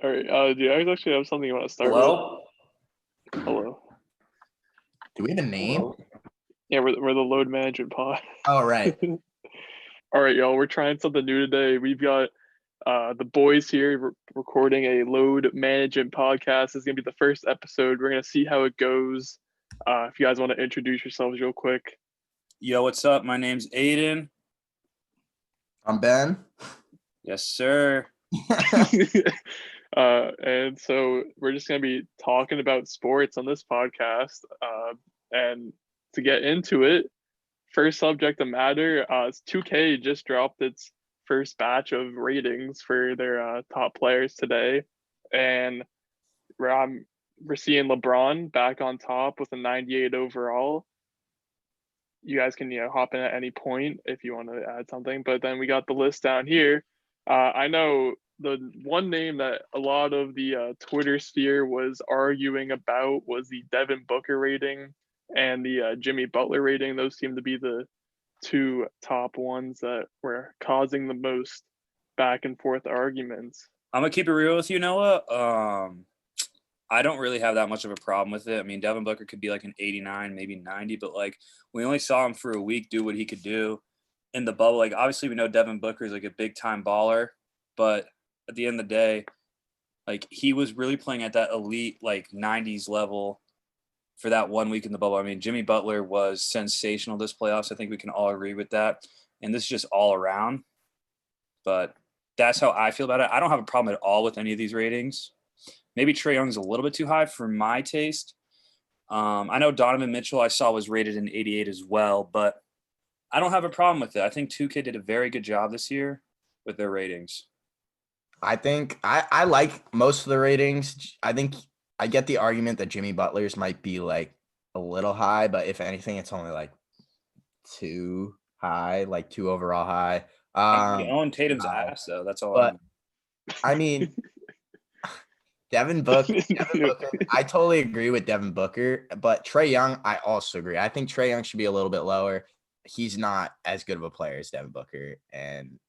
All right. Do you guys actually have something you want to start Hello? with? Hello. Do we have a name? Hello? Yeah, we're the load management pod. Oh, right. All right, y'all. We're trying something new today. We've got the boys here recording a load management podcast. This is gonna be the first episode. We're gonna see how it goes. If you guys want to introduce yourselves real quick. Yo, what's up? My name's Aidan. I'm Ben. Yes, sir. And so we're just going to be talking about sports on this podcast. And to get into it, first subject of matter, 2K just dropped its first batch of ratings for their top players today. And we're seeing LeBron back on top with a 98 overall. You guys can hop in at any point if you want to add something. But then we got the list down here. I know the one name that a lot of the Twitter sphere was arguing about was the Devin Booker rating and the Jimmy Butler rating. Those seem to be the two top ones that were causing the most back and forth arguments. I'm going to keep it real with you, Noah. I don't really have that much of a problem with it. I mean, Devin Booker could be like an 89, maybe 90, but like we only saw him for a week do what he could do in the bubble. Like obviously we know Devin Booker is like a big time baller, but at the end of the day, like he was really playing at that elite like 90s level for that 1 week in the bubble. I mean, Jimmy Butler was sensational this playoffs. I think we can all agree with that. And this is just all around. But that's how I feel about it. I don't have a problem at all with any of these ratings. Maybe Trae Young's a little bit too high for my taste. I know Donovan Mitchell I saw was rated an 88 as well, but I don't have a problem with it. I think 2K did a very good job this year with their ratings. I think I like most of the ratings. I think I get the argument that Jimmy Butler's might be like a little high, but if anything, it's only like too high, like too overall high. Owen Tatum's ass, though. That's all. But I mean, Devin Booker, I totally agree with Devin Booker, but Trae Young, I also agree. I think Trae Young should be a little bit lower. He's not as good of a player as Devin Booker and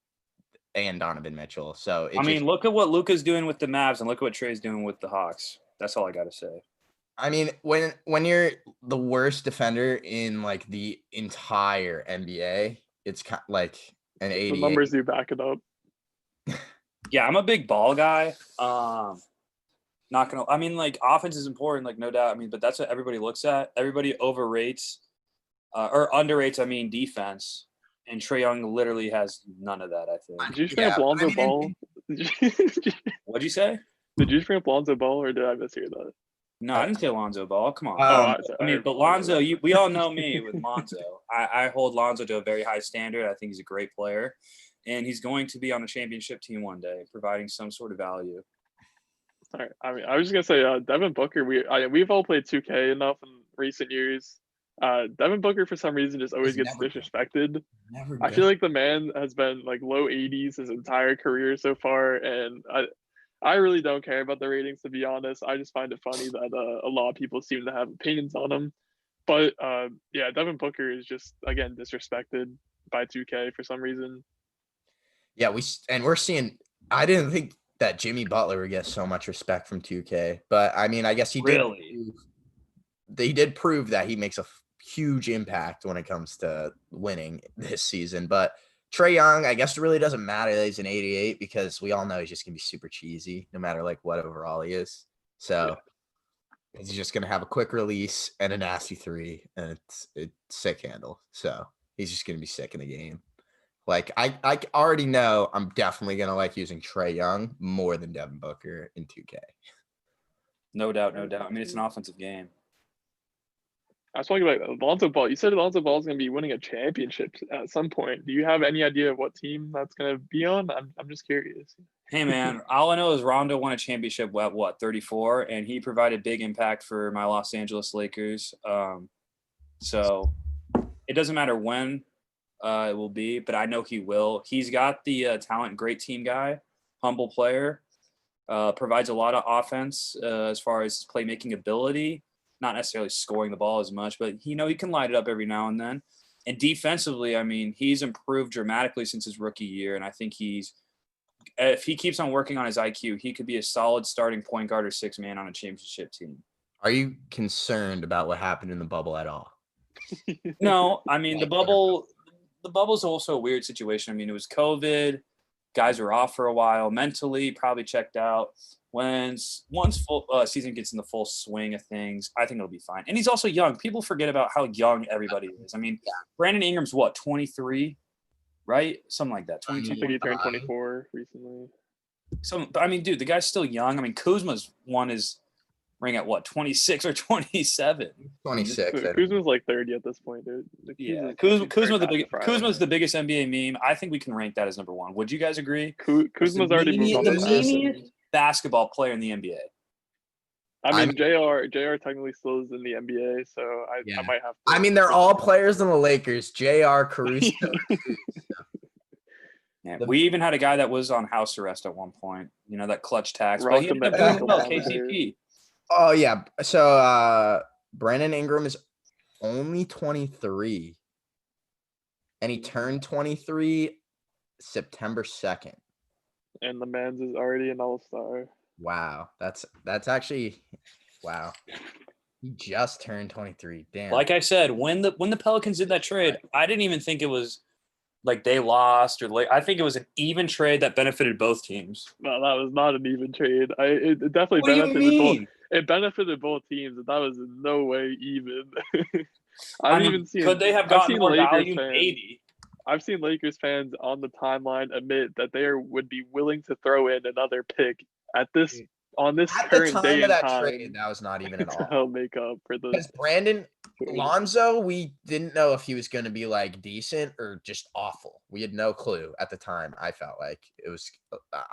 Donovan Mitchell. So look at what Luka's doing with the Mavs and look at what Trae's doing with the Hawks. That's all I got to say. I mean, when you're the worst defender in like the entire NBA, it's kind of like an 88. The numbers do back it up. Yeah, I'm a big ball guy. Not gonna. I mean, like offense is important, like no doubt. I mean, but that's what everybody looks at. Everybody overrates or underrates. I mean, defense. And Trae Young literally has none of that, I think. Did you bring up Lonzo Ball? What'd you say? Did you bring up Lonzo Ball, or did I mishear that? No, I didn't say Lonzo Ball. Come on. I mean, but Lonzo, we all know me with Lonzo. I hold Lonzo to a very high standard. I think he's a great player. And he's going to be on a championship team one day, providing some sort of value. All right. I mean, I was just going to say, Devin Booker, we've all played 2K enough in recent years. Devin Booker for some reason just always gets disrespected. I feel like the man has been like low 80s his entire career so far, and I really don't care about the ratings, to be honest. I just find it funny that a lot of people seem to have opinions on him. But yeah, Devin Booker is just again disrespected by 2K for some reason. Yeah, we're seeing. I didn't think that Jimmy Butler would get so much respect from 2K, but I mean, I guess he really. They did prove that he makes a huge impact when it comes to winning this season. But Trae Young, I guess it really doesn't matter that he's an 88 because we all know he's just going to be super cheesy no matter like what overall he is. So he's just going to have a quick release and a nasty three, and it's sick handle. So he's just going to be sick in the game. Like I already know I'm definitely going to like using Trae Young more than Devin Booker in 2K. No doubt, no doubt. I mean, it's an offensive game. I was talking about Lonzo Ball. You said Lonzo Ball is going to be winning a championship at some point. Do you have any idea of what team that's going to be on? I'm just curious. Hey, man, all I know is Rondo won a championship at, 34? And he provided big impact for my Los Angeles Lakers. So it doesn't matter when it will be, but I know he will. He's got the talent, great team guy, humble player, provides a lot of offense as far as playmaking ability. Not necessarily scoring the ball as much, but he can light it up every now and then. And defensively, I mean, he's improved dramatically since his rookie year, and I think he's if he keeps on working on his IQ, he could be a solid starting point guard or six man on a championship team. Are you concerned about what happened in the bubble at all? No, I mean the bubble's also a weird situation. I mean, it was COVID, guys were off for a while, mentally probably checked out. Once full season gets in the full swing of things, I think it'll be fine. And he's also young. People forget about how young everybody is. I mean, Brandon Ingram's what, 23, right? Something like that. 22. I think he turned 24 recently. I mean, dude, the guy's still young. I mean, Kuzma's won his ring at what, 26 or 27? 26. Kuzma's like 30 at this point, dude. Yeah, Kuzma's the biggest NBA meme. I think we can rank that as number one. Would you guys agree? Kuzma's already moved on. The memeiest basketball player in the NBA. I mean, JR technically still is in the NBA, so I might have to. I mean, they're all players in the Lakers. JR, Caruso. Yeah, we even had a guy that was on house arrest at one point. You know, that Klutch tax. Rock But he ended up doing well, KCP. Oh, yeah. So Brandon Ingram is only 23. And he turned 23 September 2nd. And the man's is already an all-star. Wow. That's actually wow. He just turned 23. Damn. Like I said, when the Pelicans did that trade, I didn't even think it was like they lost or like I think it was an even trade that benefited both teams. No, that was not an even trade. It definitely benefited both. It benefited both teams, and that was in no way even. I mean, could they have gotten more value? Maybe. I've seen Lakers fans on the timeline admit that they would be willing to throw in another pick at this current day and time. Trade, that was not even at all. To help make up for the. Because Brandon Lonzo, we didn't know if he was going to be like decent or just awful. We had no clue at the time. I felt like it was.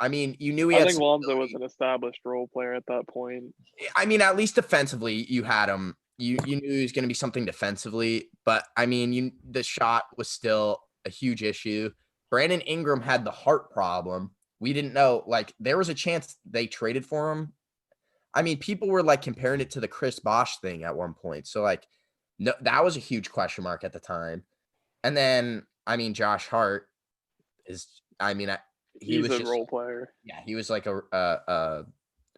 I mean, you knew he had. I think Lonzo was an established role player at that point. I mean, at least defensively, you had him. You knew he was going to be something defensively, but I mean, the shot was still a huge issue. Brandon Ingram had the heart problem. We didn't know, like, there was a chance they traded for him. I mean, people were like comparing it to the Chris Bosh thing at one point. So like, no, that was a huge question mark at the time. And then, I mean, Josh Hart is, I mean, he's a role player. Yeah. He was like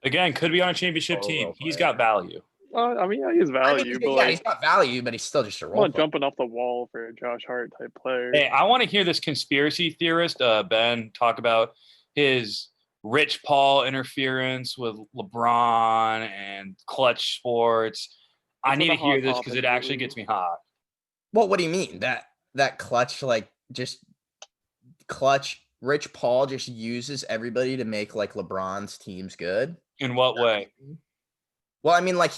again, could be on a championship team. He's got value. I mean, yeah, he has value. He's got value, but he's still just a role player. Jumping off the wall for a Josh Hart type player. Hey, I want to hear this conspiracy theorist, Ben, talk about his Rich Paul interference with LeBron and Klutch Sports. I need to hear this because it actually gets me hot. Well, what do you mean? That Klutch, Rich Paul just uses everybody to make like LeBron's teams good? In what way? Well, I mean, like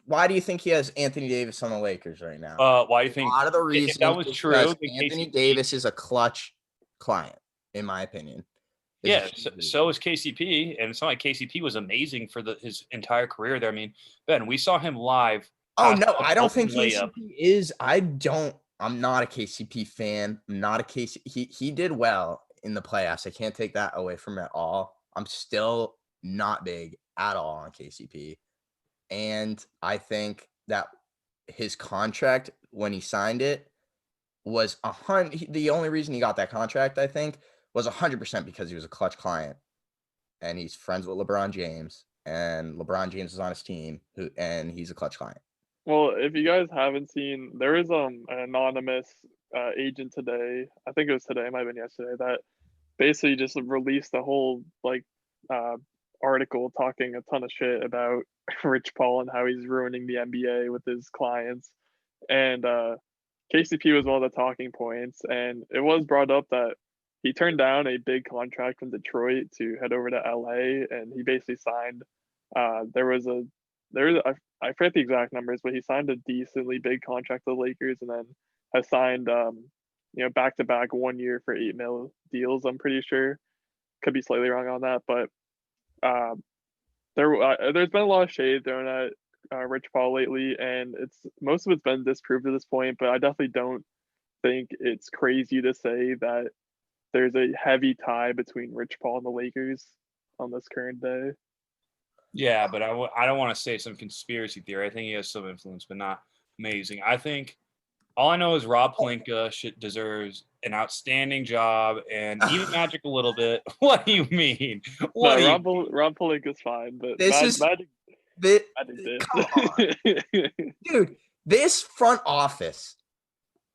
why do you think he has Anthony Davis on the Lakers right now? Why do you think? A lot of the reasons that was true. Anthony Davis is a Klutch client, in my opinion. Yeah, so is KCP, and it's not like KCP was amazing for his entire career there. I mean, Ben, we saw him live. Oh no, I don't think KCP is. I'm not a KCP fan. I'm not a KCP. He did well in the playoffs. I can't take that away from him at all. I'm still not big at all on KCP. And I think that his contract, when he signed it, was the only reason he got that contract, I think, was 100% because he was a Klutch client. And he's friends with LeBron James. And LeBron James is on his team, and he's a Klutch client. Well, if you guys haven't seen, there is an anonymous agent today. I think it was today, it might have been yesterday, that basically just released a whole article talking a ton of shit about Rich Paul and how he's ruining the NBA with his clients. And KCP was one of the talking points, and it was brought up that he turned down a big contract from Detroit to head over to LA, and he basically signed. I forget the exact numbers, but he signed a decently big contract with the Lakers, and then has signed back-to-back 1 year for $8 million deals. I'm pretty sure. Could be slightly wrong on that, but there's been a lot of shade thrown at Rich Paul lately, and most of it's been disproved at this point. But I definitely don't think it's crazy to say that there's a heavy tie between Rich Paul and the Lakers on this current day. Yeah, but I don't want to say some conspiracy theory. I think he has some influence, but not amazing. I think All I know is Rob Pelinka deserves an outstanding job, and even Magic a little bit. What do you mean? What do you? Rob Pelinka's fine, but This is Magic come on, did. dude. This front office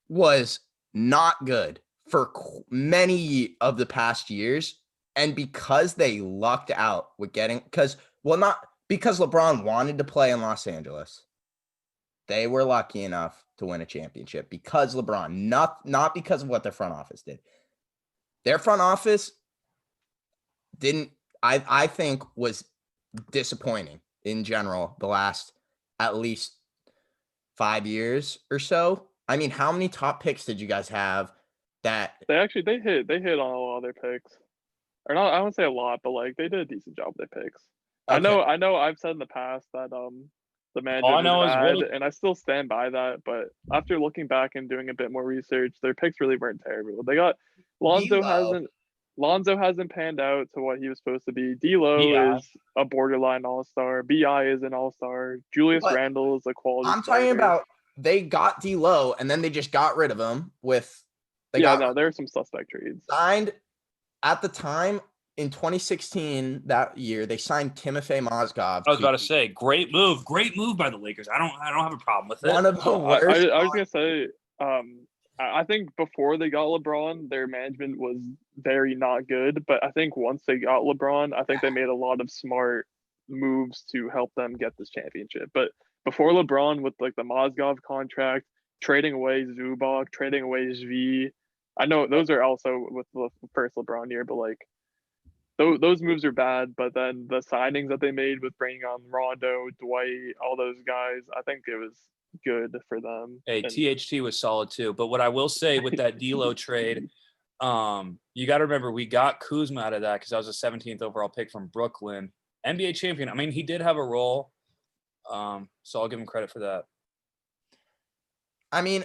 was not good for many of the past years, and because they lucked out with not because LeBron wanted to play in Los Angeles. They were lucky enough to win a championship because LeBron, not because of what their front office did. Their front office I think was disappointing in general the last at least 5 years or so. I mean, how many top picks did you guys have that They hit on a lot of their picks. Or not, I won't say a lot, but like they did a decent job with their picks. I know I've said in the past that the manager was bad, and I still stand by that. But after looking back and doing a bit more research, their picks really weren't terrible. They got Lonzo hasn't panned out to what he was supposed to be. D'Lo is a borderline all-star. BI is an all-star. Julius Randle is a quality. I'm talking about they got D'Lo and then they just got rid of him with. There are some suspect trades. Signed at the time in 2016 that year. They signed Timofey Mozgov. I was about to say, great move by the Lakers. I don't have a problem with it. One of the worst. I was gonna say, I think before they got LeBron, their management was very not good. But I think once they got LeBron, I think they made a lot of smart moves to help them get this championship. But before LeBron, with like the Mozgov contract, trading away Zubac, trading away Zvi, I know those are also with the first LeBron year, but like those moves are bad. But then the signings that they made with bringing on Rondo, Dwight, all those guys, I think it was good for them. Hey, THT was solid too. But what I will say with that D'Lo trade, you got to remember we got Kuzma out of that because that was a 17th overall pick from Brooklyn, NBA champion. I mean, he did have a role, so I'll give him credit for that. I mean,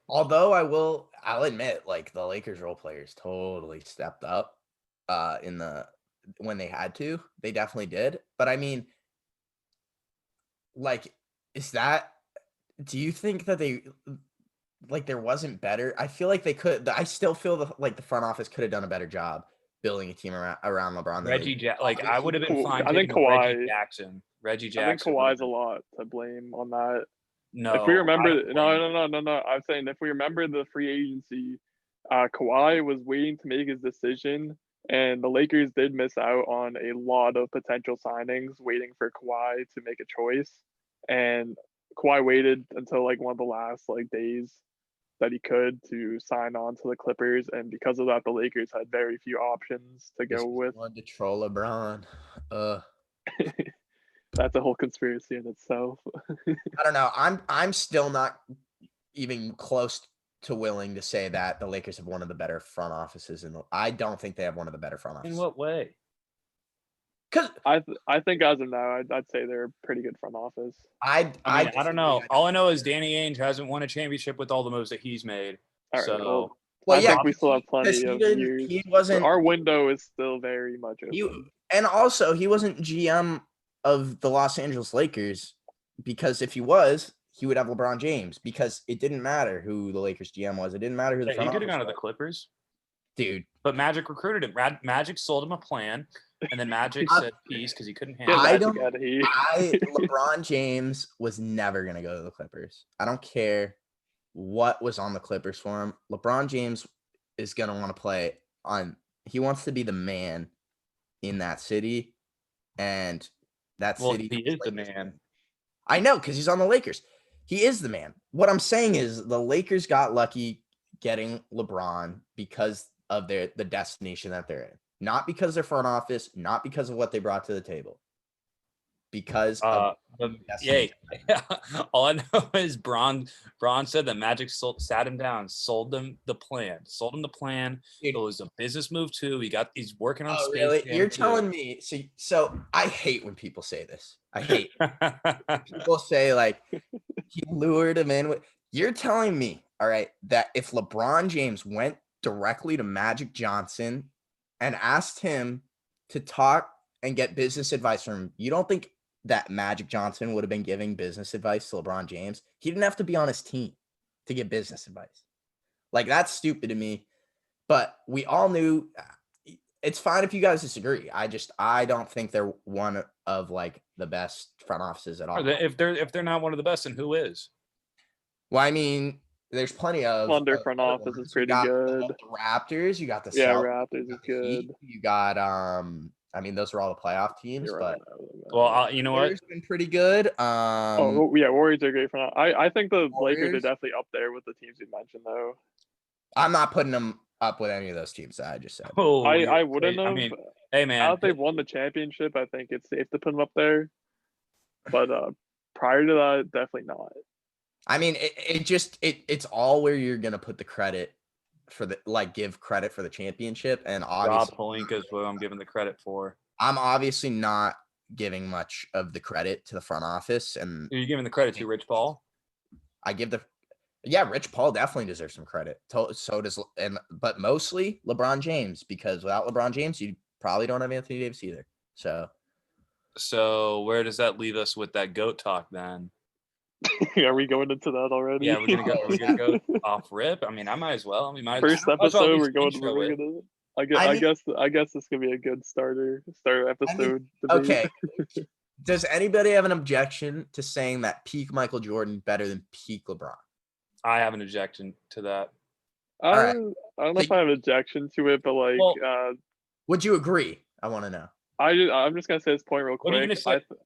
although I'll admit, like the Lakers role players totally stepped up when they had to. They definitely did. But I mean, like, do you think that there wasn't better? I feel like they could. I still feel the front office could have done a better job building a team around LeBron. I would have been fine. I think Kawhi. Reggie Jackson. I think Kawhi's a lot to blame on that. No, if we remember, no. I'm saying if we remember the free agency, Kawhi was waiting to make his decision, and the Lakers did miss out on a lot of potential signings, waiting for Kawhi to make a choice. And Kawhi waited until like one of the last like days that he could to sign on to the Clippers, and because of that, the Lakers had very few options to go with. Wanted to troll LeBron. That's a whole conspiracy in itself. I don't know. I'm still not even close to willing to say that the Lakers have one of the better front offices I don't think they have one of the better front offices. In what way? Because I think as of now, I'd say they're a pretty good front office. I don't know. All I know is Danny Ainge hasn't won a championship with all the moves that he's made. All right, so I think we still have plenty of years. He wasn't. Our window is still very much open. And also, he wasn't GM of the Los Angeles Lakers, because if he was, he would have LeBron James, because it didn't matter who the Lakers GM was. It didn't matter who the front he could have office gone to was. the Clippers. Dude. But Magic recruited him. Magic sold him a plan, and then Magic said peace because he couldn't handle it. LeBron James was never going to go to the Clippers. I don't care what was on the Clippers for him. LeBron James is going to want to play he wants to be the man in that city, and that city. He is the man. I know, because he's on the Lakers. He is the man. What I'm saying is the Lakers got lucky getting LeBron because of the destination that they're in. Not because of their front office, not because of what they brought to the table. Because of all I know is Braun said that Magic sat him down, sold him the plan. It was a business move too. He's working on space. Really? You're telling me so I hate when people say this. I hate people say like he lured him in. You're telling me, all right, that if LeBron James went directly to Magic Johnson and asked him to talk and get business advice from him, you don't think that Magic Johnson would have been giving business advice to LeBron James? He didn't have to be on his team. to give business advice. Like, that's stupid to me. But we all knew it's fine if you guys disagree. I don't think they're one of like the best front offices at all. If they're not one of the best, then who is? Well, I mean, there's plenty of Thunder front office is pretty good. The Raptors, you got the Raptors is good. You got I mean, those were all the playoff teams, but you know what? Been pretty good. Warriors are great for now. I think the Warriors. Lakers are definitely up there with the teams you mentioned, though. I'm not putting them up with any of those teams that I just said. Oh, I wouldn't have. I mean, hey man, now that they've won the championship, I think it's safe to put them up there. But prior to that, definitely not. I mean, it's all where you're gonna put the credit for the give credit for the championship, and obviously Rob Pelinka is what I'm giving the credit for. I'm obviously not giving much of the credit to the front office, and are you giving the credit to Rich Paul? I give Rich Paul definitely deserves some credit. So does, but mostly LeBron James, because without LeBron James, you probably don't have Anthony Davis either. So where does that leave us with that GOAT talk then? Are we going into that already? Yeah, we're gonna go off rip. I mean, I might as well. First episode, we're gonna. I guess this could be a good starter episode. Okay. Does anybody have an objection to saying that peak Michael Jordan better than peak LeBron? I have an objection to that. I don't know if I have an objection to it, but would you agree? I want to know. I'm just gonna say this point real quick.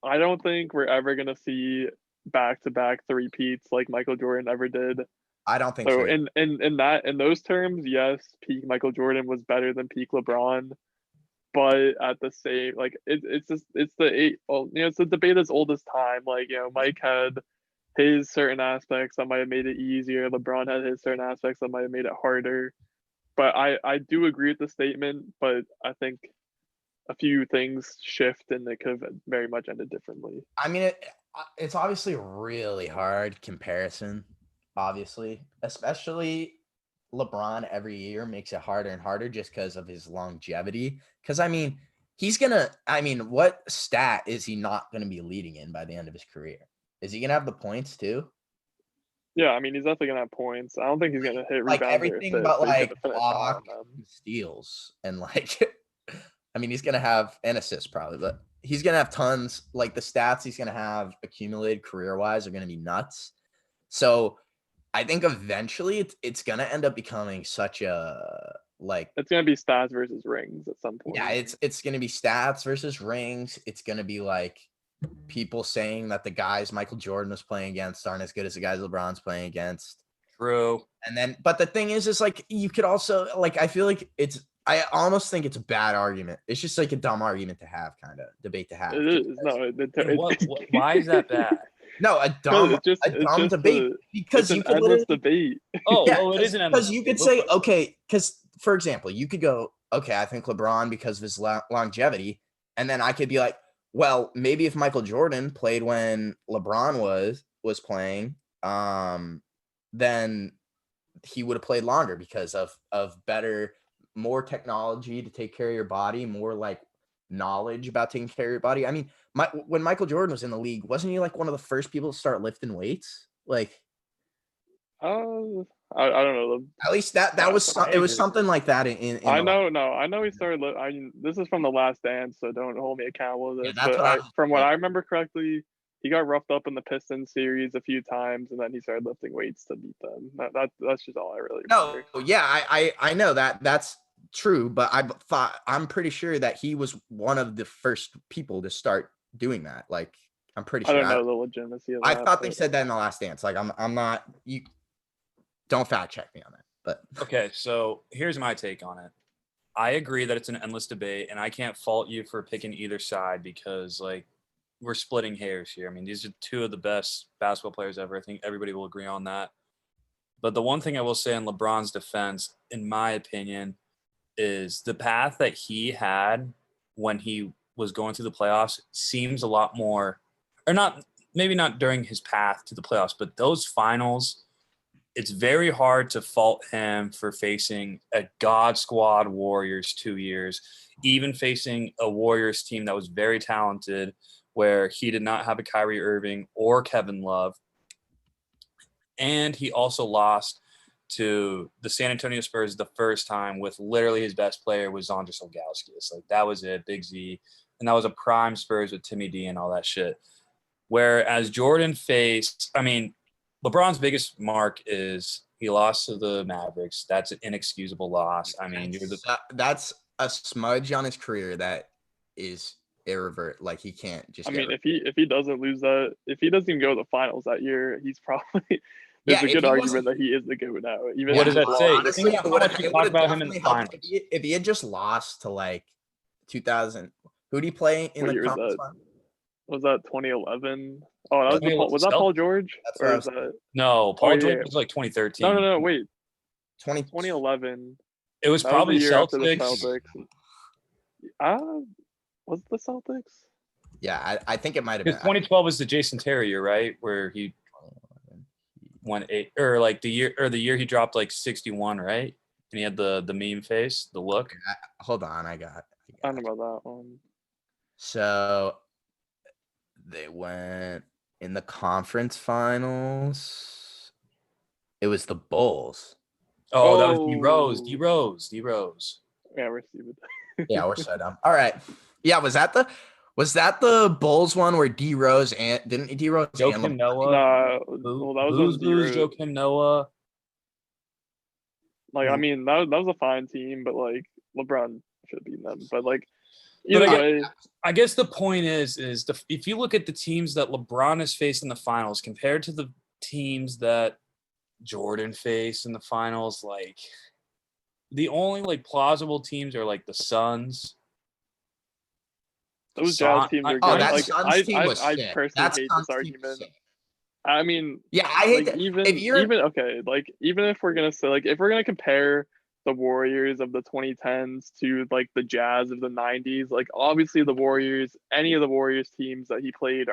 I don't think we're ever gonna see back-to-back three-peats like Michael Jordan ever did. I don't think so. In those terms, yes, peak Michael Jordan was better than peak LeBron, but at the same, it's the debate as old as time. Mike had his certain aspects that might have made it easier. LeBron had his certain aspects that might have made it harder. But I do agree with the statement, but I think a few things shift and it could have very much ended differently. I mean, it's obviously a really hard comparison, obviously, especially LeBron every year makes it harder and harder just because of his longevity. Because, I mean, what stat is he not going to be leading in by the end of his career? Is he going to have the points too? Yeah, I mean, he's definitely going to have points. I don't think he's going to hit rebounds. Everything but block, steals, and I mean, he's going to have an assist probably, but he's going to have tons. The stats he's going to have accumulated career-wise are going to be nuts. So I think eventually it's going to end up becoming such a it's going to be stats versus rings at some point. Yeah, it's going to be stats versus rings. It's going to be people saying that the guys Michael Jordan was playing against aren't as good as the guys LeBron's playing against. True. And then, but the thing is you could also I feel like I almost think it's a bad argument. It's just a dumb argument to have, kind of debate to have. It is. No, why is that bad? No, a dumb debate because you could endless debate. It is an endless. Because you could say, okay, because for example, you could go, okay, I think LeBron because of his longevity, and then I could be like, well, maybe if Michael Jordan played when LeBron was playing, then he would have played longer because of better, more technology to take care of your body, more knowledge about taking care of your body. I mean, when Michael Jordan was in the league, wasn't he one of the first people to start lifting weights? I don't know. At least that was it was something like that. I know he started. This is from The Last Dance, so don't hold me accountable to this. Yeah, from what I remember correctly, he got roughed up in the Pistons series a few times, and then he started lifting weights to beat them. That's just all I really remember. No, yeah, I know that that's true, but I'm pretty sure that he was one of the first people to start doing that. I'm pretty sure. I don't know the legitimacy of that. I thought they said that in The Last Dance. I'm not. You don't fact check me on that. But okay, so here's my take on it. I agree that it's an endless debate, and I can't fault you for picking either side because we're splitting hairs here. I mean, these are two of the best basketball players ever. I think everybody will agree on that. But the one thing I will say in LeBron's defense, in my opinion, is the path that he had when he was going through the playoffs seems a lot more, or not, maybe not during his path to the playoffs, but those finals, it's very hard to fault him for facing a God Squad Warriors 2 years, even facing a Warriors team that was very talented, where he did not have a Kyrie Irving or Kevin Love. and he also lost to the San Antonio Spurs the first time with literally his best player was Andris Ilgauskas. Like that was it, Big Z. And that was a prime Spurs with Timmy D and all that shit. Whereas Jordan faced, I mean, LeBron's biggest mark is he lost to the Mavericks. That's an inexcusable loss. I mean, that's a smudge on his career that is irrevert. Like he can't just. I mean, if he doesn't lose that, if he doesn't even go to the finals that year, he's probably there's a good argument that he is the GOAT now. Even what does that say? Honestly, Think how much we talk about him in the finals. If he had just lost to like 2000, who'd he play in the conference final? Was that 2011? Oh, was that Paul George? Or is that... No, Paul George was like 2013. No, wait. 2011. It was probably Celtics. Was it the Celtics? Yeah, I think it might have been. 2012 was the Jason Terry year, right? Where he won 8, or like the year he dropped like 61, right? And he had the meme face, the look. Hold on, I don't know about that one. So they went in the conference finals. It was the Bulls. Oh, that was D Rose. Yeah, we're stupid. Yeah, we're so dumb. All right. Yeah, was that the Bulls one where D Rose and didn't D Rose Joakim Noah? That was Joakim Noah. Like, I mean, that was a fine team, but like LeBron should have beaten them. But like, either way, I guess the point is if you look at the teams that LeBron has faced in the finals compared to the teams that Jordan faced in the finals, like the only like plausible teams are like the Suns. Those Jazz teams are good. That Suns team was I sick. personally hate this argument. I mean, yeah, I hate that. Even if we're gonna say, like, if we're gonna compare the Warriors of the 2010s to like the Jazz of the 90s, like obviously the Warriors, any of the Warriors teams that he played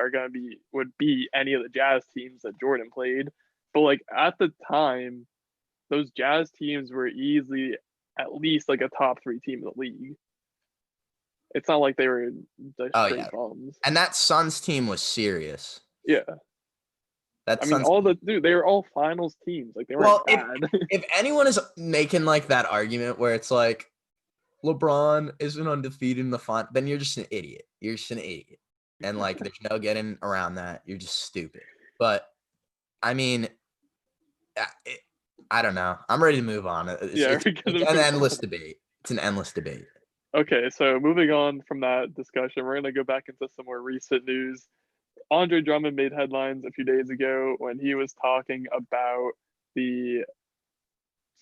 would be any of the Jazz teams that Jordan played. But like at the time, those Jazz teams were easily at least like a top 3 team in the league. It's not like they were the straight bums. And that Suns team was serious. Yeah. They were all finals teams. Like they weren't bad. If anyone is making like that argument where it's like LeBron isn't undefeated in the final, then you're just an idiot. You're just an idiot. And like there's no getting around that. You're just stupid. But I mean, I don't know. I'm ready to move on. It's an endless debate. It's an endless debate. Okay, so moving on from that discussion, we're going to go back into some more recent news. Andre Drummond made headlines a few days ago when he was talking about the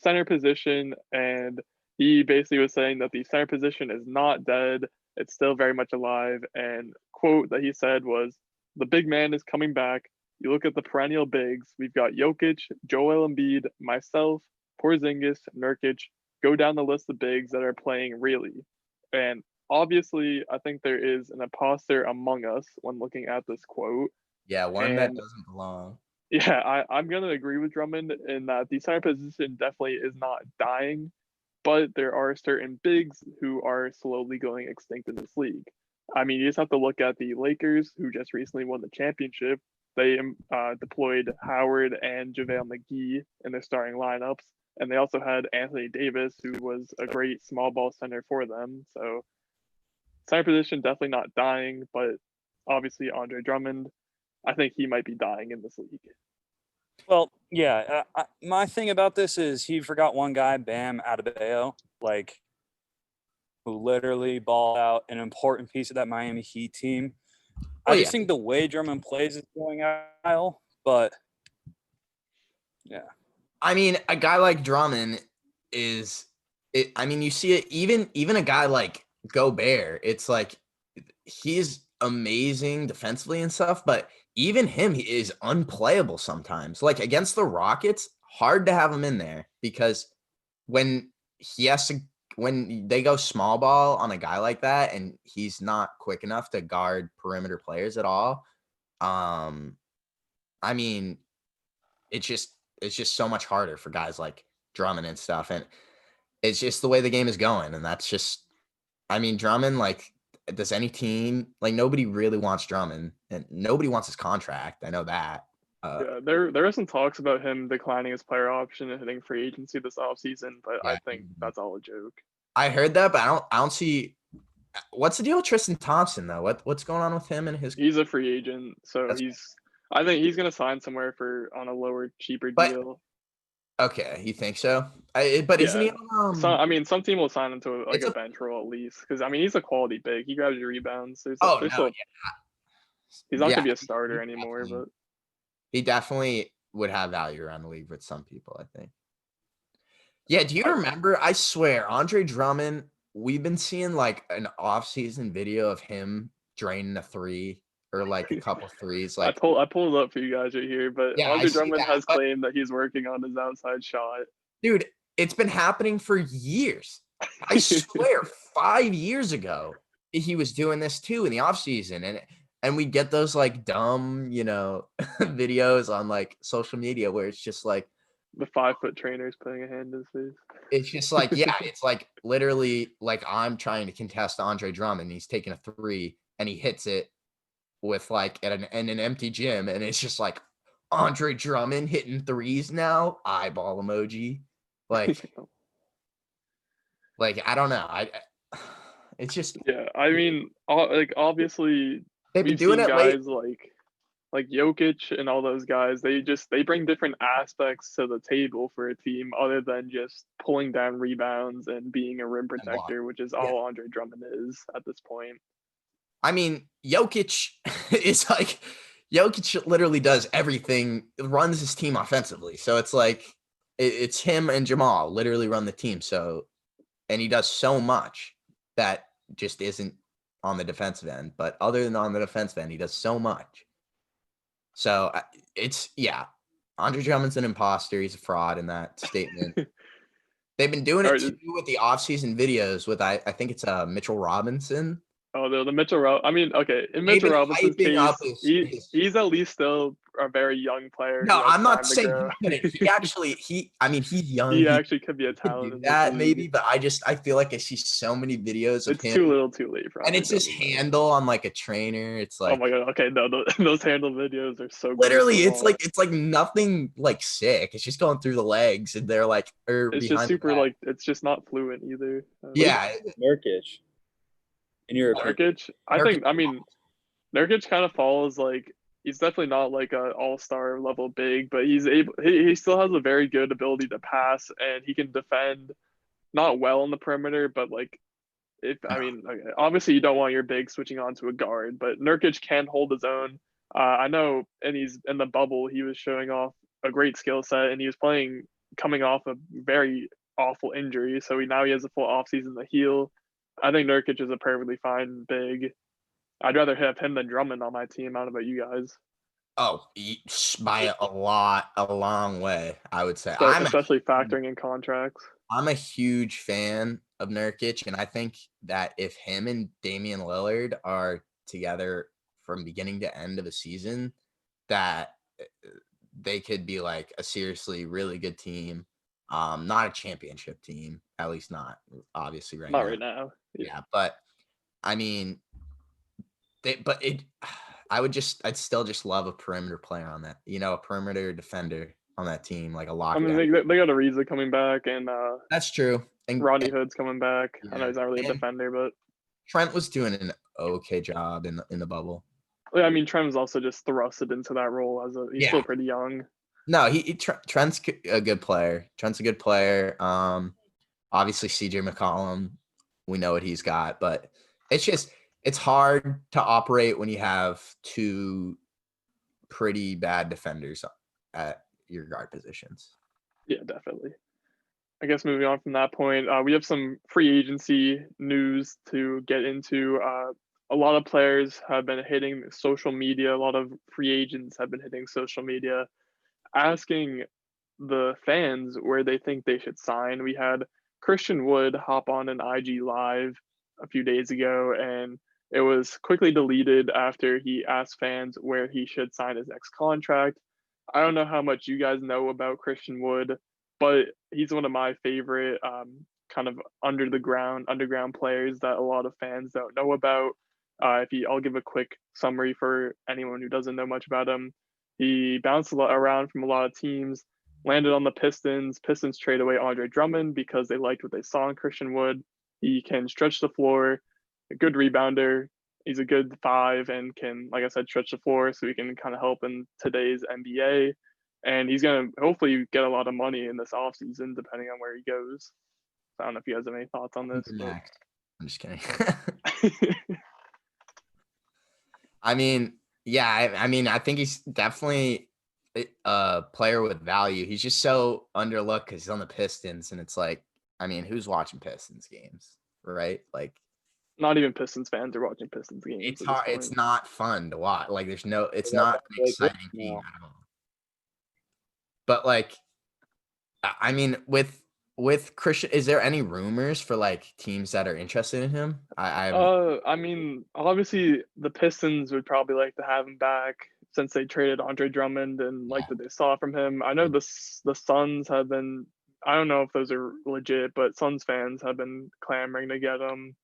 center position, and he basically was saying that the center position is not dead. It's still very much alive. And quote that he said was, "The big man is coming back. You look at the perennial bigs. We've got Jokic, Joel Embiid, myself, Porzingis, Nurkic. Go down the list of bigs that are playing really." And obviously, I think there is an imposter among us when looking at this quote. Yeah, that doesn't belong. Yeah, I'm going to agree with Drummond in that the center position definitely is not dying, but there are certain bigs who are slowly going extinct in this league. I mean, you just have to look at the Lakers, who just recently won the championship. They deployed Howard and JaVale McGee in their starting lineups. And they also had Anthony Davis, who was a great small ball center for them. So center position definitely not dying, but obviously Andre Drummond, I think he might be dying in this league. Well, yeah. My thing about this is he forgot one guy, Bam Adebayo, like who literally balled out an important piece of that Miami Heat team. I just think the way Drummond plays is going out, but yeah. I mean, a guy like Drummond you see it even a guy like Gobert, it's like he's amazing defensively and stuff, but even him, he is unplayable sometimes. Like against the Rockets, hard to have him in there because when they go small ball on a guy like that and he's not quick enough to guard perimeter players at all, I mean, it's just so much harder for guys like Drummond and stuff. And it's just the way the game is going. And that's just, I mean, Drummond, like, does any team, like, nobody really wants Drummond and nobody wants his contract. I know that. Yeah, there are some talks about him declining his player option and hitting free agency this offseason, but I Yeah, think that's all a joke. I heard that, but I don't see what's the deal with Tristan Thompson though. What's going on with him and his? He's a free agent, so That's I think he's gonna sign somewhere on a lower, cheaper but deal. okay, you think so? But isn't Yeah. he on, So I mean, some team will sign him to like it's a a bench role at least, because I mean he's a quality big. He grabs your rebounds. oh There's no, still he's not yeah, gonna be a he starter anymore, definitely but he definitely would have value around the league with some people, I think. Yeah, do you I, remember? I swear, Andre Drummond, we've been seeing like an off-season video of him draining a three or like a couple threes. Like, I pulled it up for you guys right here, but yeah, I Andre see Drummond that. has But claimed that he's working on his outside shot. dude, it's been happening for years. I swear, 5 years ago, he was doing this too in the offseason. And we get those like dumb, videos on like social media where it's just like, The 5-foot trainer's putting a hand in his face. it's just like, yeah, it's like literally like I'm trying to contest Andre Drummond. He's taking a three and he hits it with like in an empty gym. And it's just like Andre Drummond hitting threes now, eyeball emoji. Like I don't know. It's just Yeah, I mean, like obviously they've been we've doing seen it late. guys like Jokic and all those guys. They bring different aspects to the table for a team other than just pulling down rebounds and being a rim And block. protector, which is Yeah. all Andre Drummond is at this point. I mean, Jokic is like Jokic literally does everything, runs his team offensively. So it's like it's him and Jamal literally run the team. So and he does so much that just isn't on the defensive end. But other than on the defensive end, he does so much. So it's Andre Drummond's an imposter. He's a fraud in that statement. They've been doing it too with the offseason videos with I think it's Mitchell Robinson. Oh, the Mitchell. I mean, okay. In They've Mitchell been Robinson's hyping up case, his he's at least still a very young player. No, Who has I'm not time to saying grow. he couldn't. I mean, he's young. He He actually could be a could talent do in this that league. maybe, but I feel like I see so many videos of It's him too little, too late for. and Andre it's his Drummond, though. handle on like a trainer. It's Oh like my god. Okay, no, those handle videos are so literally gross to watch. it's like nothing like sick. It's just going through the legs and they're like or It's just behind the super back. like it's just not fluent either. Yeah, Nurkic, in your opinion? Nurkic, I mean, Nurkic kind of falls like he's definitely not like a all-star level big, but he still has a very good ability to pass and he can defend not well on the perimeter, but like I mean, okay, obviously you don't want your big switching on to a guard, but Nurkic can hold his own. I know, and he's in the bubble. He was showing off a great skill set, and he was coming off a very awful injury. So now he has a full offseason to heal. I think Nurkic is a perfectly fine big. I'd rather have him than Drummond on my team. I don't know about you guys. by a long way, I would say. Especially factoring in contracts. I'm a huge fan of Nurkic, and I think that if him and Damian Lillard are together from beginning to end of a season, that they could be like a seriously really good team. Not a championship team, at least not obviously right now. Not right now. Yeah, but I mean, I'd still just love a perimeter player on that, a perimeter defender on that team, like a lockdown. I mean, they got Ariza coming back, and that's true. And Rodney Hood's coming back. Yeah. I know he's not really a defender, but Trent was doing an okay job in the bubble. I mean, Trent was also just thrusted into that role he's still pretty young. No, Trent's a good player. Trent's a good player. Obviously CJ McCollum, we know what he's got, but it's hard to operate when you have two pretty bad defenders at your guard positions. Yeah, definitely. I guess moving on from that point, we have some free agency news to get into. A lot of players have been hitting social media. A lot of free agents have been hitting social media, asking the fans where they think they should sign. We had Christian Wood hop on an IG Live a few days ago, and it was quickly deleted after he asked fans where he should sign his next contract. I don't know how much you guys know about Christian Wood, but he's one of my favorite kind of underground players that a lot of fans don't know about. I'll give a quick summary for anyone who doesn't know much about him. He bounced a lot around from a lot of teams, landed on the Pistons. Pistons trade away Andre Drummond because they liked what they saw in Christian Wood. He can stretch the floor, a good rebounder. He's a good 5 and can, like I said, stretch the floor so he can kind of help in today's NBA. And he's going to hopefully get a lot of money in this offseason, depending on where he goes. I don't know if you guys have any thoughts on this. But... I'm just kidding. I mean, yeah, I think he's definitely a player with value. He's just so underlooked because he's on the Pistons, and it's like, I mean, who's watching Pistons games, right? Like, not even Pistons fans are watching Pistons games. It's hard. It's not fun to watch. Like, it's not an exciting team at all. But like, I mean, with Christian, is there any rumors for like teams that are interested in him? I mean, obviously the Pistons would probably like to have him back since they traded Andre Drummond and like what they saw from him. I know the Suns have been. I don't know if those are legit, but Suns fans have been clamoring to get him.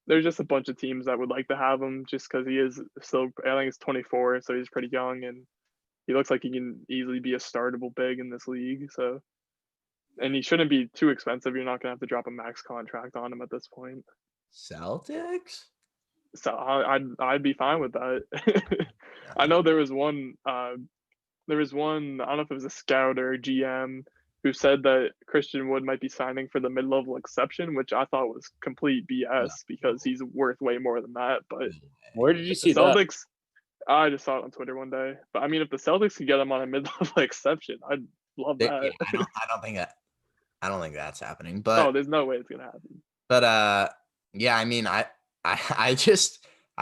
There's just a bunch of teams that would like to have him just because he is still. I think he's 24, so he's pretty young and he looks like he can easily be a startable big in this league. So. And he shouldn't be too expensive. You're not going to have to drop a max contract on him at this point. Celtics? So I'd be fine with that. I know there was one. I don't know if it was a scout or a GM who said that Christian Wood might be signing for the mid-level exception, which I thought was complete BS because he's worth way more than that. But where did you see Celtics? That? I just saw it on Twitter one day. But I mean, if the Celtics could get him on a mid-level exception, I'd love that. Yeah, I don't think that's happening, but there's no way it's gonna happen. But yeah, I mean, I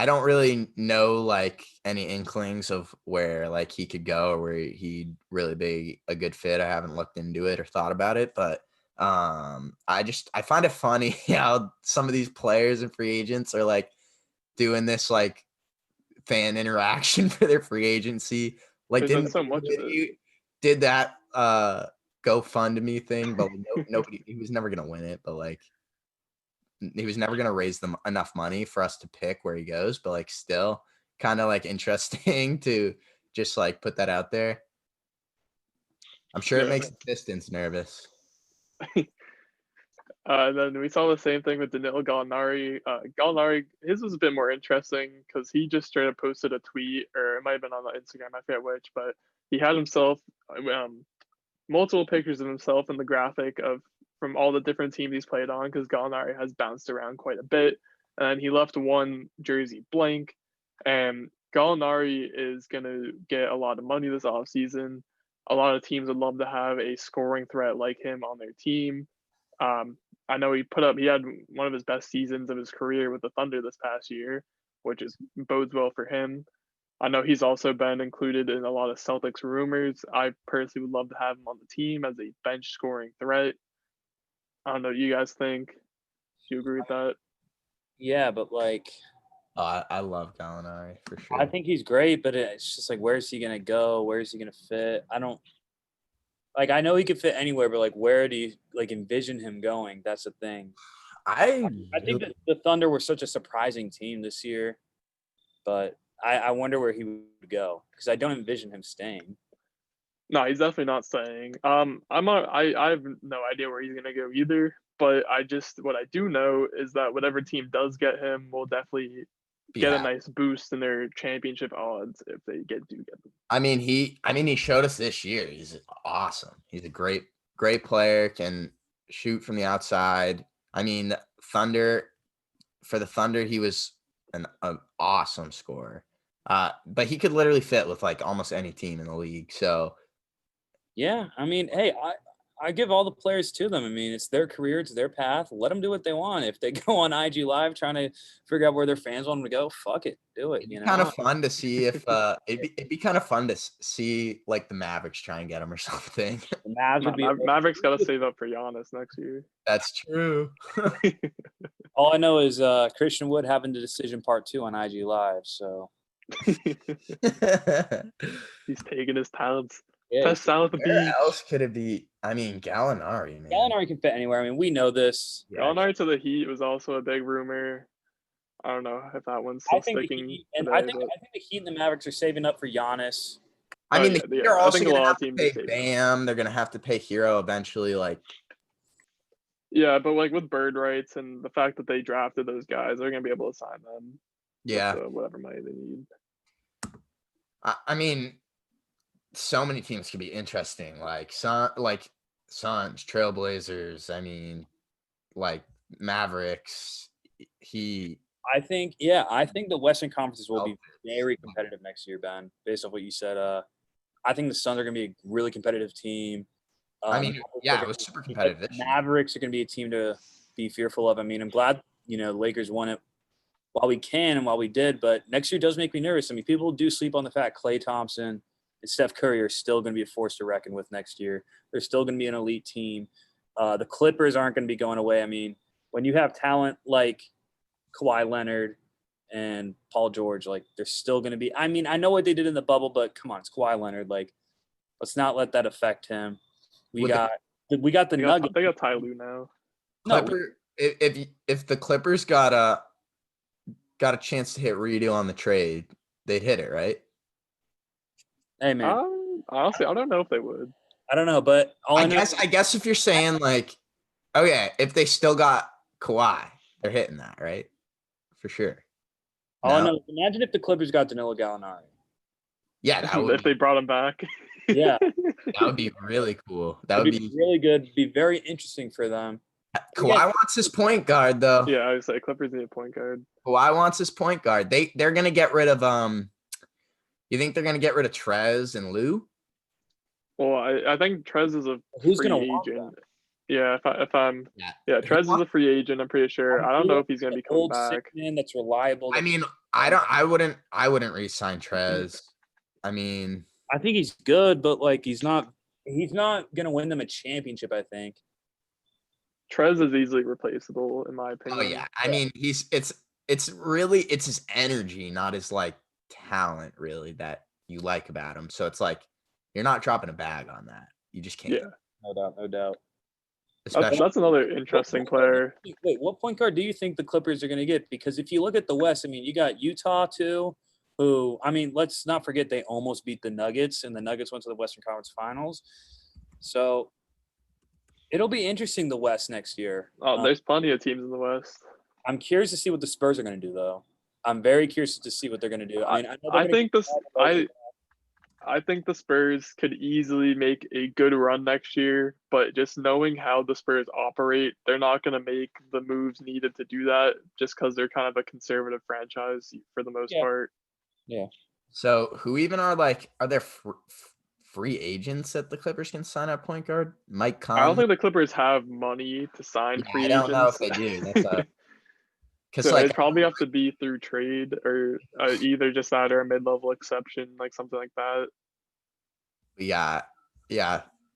don't really know like any inklings of where like he could go or where he'd really be a good fit. I haven't looked into it or thought about it, but I find it funny how some of these players and free agents are like doing this like fan interaction for their free agency. Like, did that GoFundMe thing, but nobody. He was never gonna win it, but like, he was never gonna raise them enough money for us to pick where he goes. But like, still, kind of like interesting to just like put that out there. I'm sure it makes the Pistons nervous. Then we saw the same thing with Danilo Gallinari. Gallinari, his was a bit more interesting because he just straight up posted a tweet, or it might have been on the Instagram, I forget which, but he had himself multiple pictures of himself in the graphic from all the different teams he's played on because Gallinari has bounced around quite a bit. And he left one jersey blank. And Gallinari is going to get a lot of money this offseason. A lot of teams would love to have a scoring threat like him on their team. I know he had one of his best seasons of his career with the Thunder this past year, which bodes well for him. I know he's also been included in a lot of Celtics rumors. I personally would love to have him on the team as a bench scoring threat. I don't know what you guys think. Do you agree with that? Yeah, but like, I love Gallinari for sure. I think he's great, but it's just like, where's he gonna go? Where's he gonna fit? I know he could fit anywhere, but like, where do you like envision him going? That's the thing. I think that the Thunder were such a surprising team this year, but I wonder where he would go because I don't envision him staying. No, he's definitely not staying. I have no idea where he's gonna go either. But what I do know is that whatever team does get him will definitely get a nice boost in their championship odds if they do get them. I mean, he showed us this year. He's awesome. He's a great player. Can shoot from the outside. I mean, for the Thunder, he was an awesome scorer. But he could literally fit with like almost any team in the league. So yeah, I mean, hey, I give all the players to them. I mean, it's their career, it's their path. Let them do what they want. If they go on IG Live trying to figure out where their fans want them to go, fuck it, do it. Kind of fun to see if it'd be kind of fun to see like the Mavericks try and get him or something. Mavericks got to save up for Giannis next year. That's true. All I know is Christian Wood having the decision part 2 on IG Live. So he's taking his talents. Yeah, Best out of the where beach. else could it be? I mean, Gallinari, man. Gallinari can fit anywhere. I mean, we know this. Gallinari to the Heat was also a big rumor. I don't know if that one's I still think the sticking Heat, and today, I think but the Heat and the Mavericks are saving up for Giannis. I mean, yeah, they're I also think a going to lot have of to teams pay are saving. Bam. They're going to have to pay Hero eventually. Like, Yeah, but like with bird rights and the fact that they drafted those guys, they're gonna be able to sign them. yeah. With, whatever money they need. I mean, so many teams can be interesting. Like Suns, Trailblazers. I mean, like Mavericks. I think the Western Conferences will be very competitive next year, Ben. Based off what you said, I think the Suns are going to be a really competitive team. I mean, yeah, it was super competitive. The Mavericks are going to be a team to be fearful of. I mean, I'm glad Lakers won it while we can and while we did, but next year does make me nervous. I mean, people do sleep on the fact Klay Thompson and Steph Curry are still going to be a force to reckon with next year. They're still going to be an elite team. The Clippers aren't going to be going away. I mean, when you have talent like Kawhi Leonard and Paul George, like they're still going to be. I mean, I know what they did in the bubble, but come on, it's Kawhi Leonard. Like, let's not let that affect him. We got the Nuggets. They got Ty Lue now. If the Clippers got a chance to hit Redo on the trade, they'd hit it, right? Hey man, honestly, I don't know if they would. I don't know, but I guess if you're saying like, okay, if they still got Kawhi, they're hitting that, right? For sure. I know. Imagine if the Clippers got Danilo Gallinari. Yeah, that would if they brought him back. Yeah, that would be really cool. That would be really good. Be very interesting for them. Kawhi wants his point guard, though. Yeah, I would say Clippers need a point guard. Kawhi wants his point guard. They're gonna get rid of You think they're gonna get rid of Trez and Lou? Well, I think Trez is a free agent. Yeah, Trez is a free agent. I'm pretty sure. I don't know if he's gonna be coming back. Man, that's reliable. I mean, I wouldn't re-sign Trez. I mean, I think he's good, but like he's not gonna win them a championship. I think Trez is easily replaceable, in my opinion. Oh yeah, I mean it's his energy, not his like talent, really, that you like about him. So it's like you're not dropping a bag on that. You just can't. Yeah, no doubt. That's another interesting player. Wait, what point guard do you think the Clippers are going to get? Because if you look at the West, I mean, you got Utah too, who, I mean, let's not forget they almost beat the Nuggets, and the Nuggets went to the Western Conference Finals. So it'll be interesting, the West next year. Oh, there's plenty of teams in the West. I'm curious to see what the Spurs are going to do, though. I'm very curious to see what they're going to do. I mean, I think the Spurs could easily make a good run next year, but just knowing how the Spurs operate, they're not going to make the moves needed to do that just because they're kind of a conservative franchise for the most part. Yeah. So who even are there free agents that the Clippers can sign at point guard? Mike Conley? I don't think the Clippers have money to sign free agents. I don't know if they do. That's so it'd probably have to be through trade or either just that or a mid-level exception, like something like that. Yeah.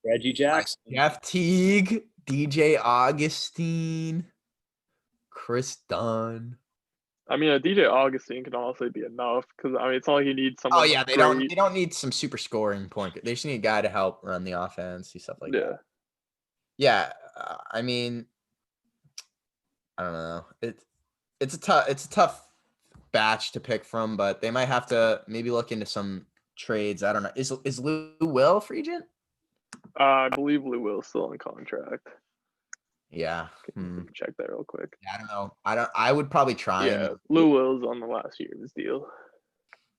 Reggie Jackson, Jeff Teague, DJ Augustine, Chris Dunn. I mean, a DJ Augustine can honestly be enough because I mean, it's not like you need someone. Oh yeah, they don't need some super scoring point. They just need a guy to help run the offense, do stuff like that. Yeah, I mean, I don't know. It's a tough batch to pick from, but they might have to maybe look into some trades. I don't know. Is Lou Will free agent? I believe Lou Will's still on contract. Yeah. Check that real quick. Yeah, I don't know. I would probably try. Yeah, Lou Will's on the last year of his deal.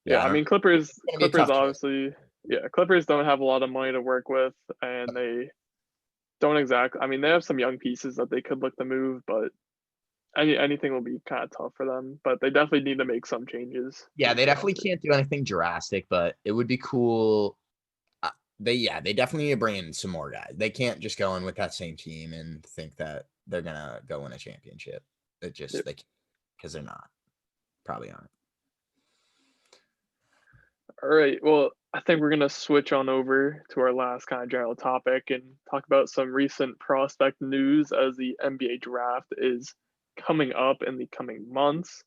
Yeah, I mean Clippers obviously. Yeah, Clippers don't have a lot of money to work with, and they don't exactly. I mean, they have some young pieces that they could look to move, but anything will be kind of tough for them. But they definitely need to make some changes. Yeah, they definitely can't do anything drastic, but it would be cool. They definitely need to bring in some more guys. They can't just go in with that same team and think that they're gonna go win a championship. It just because they're not, probably aren't. All right. Well, I think we're gonna switch on over to our last kind of general topic and talk about some recent prospect news as the NBA draft is coming up in the coming months.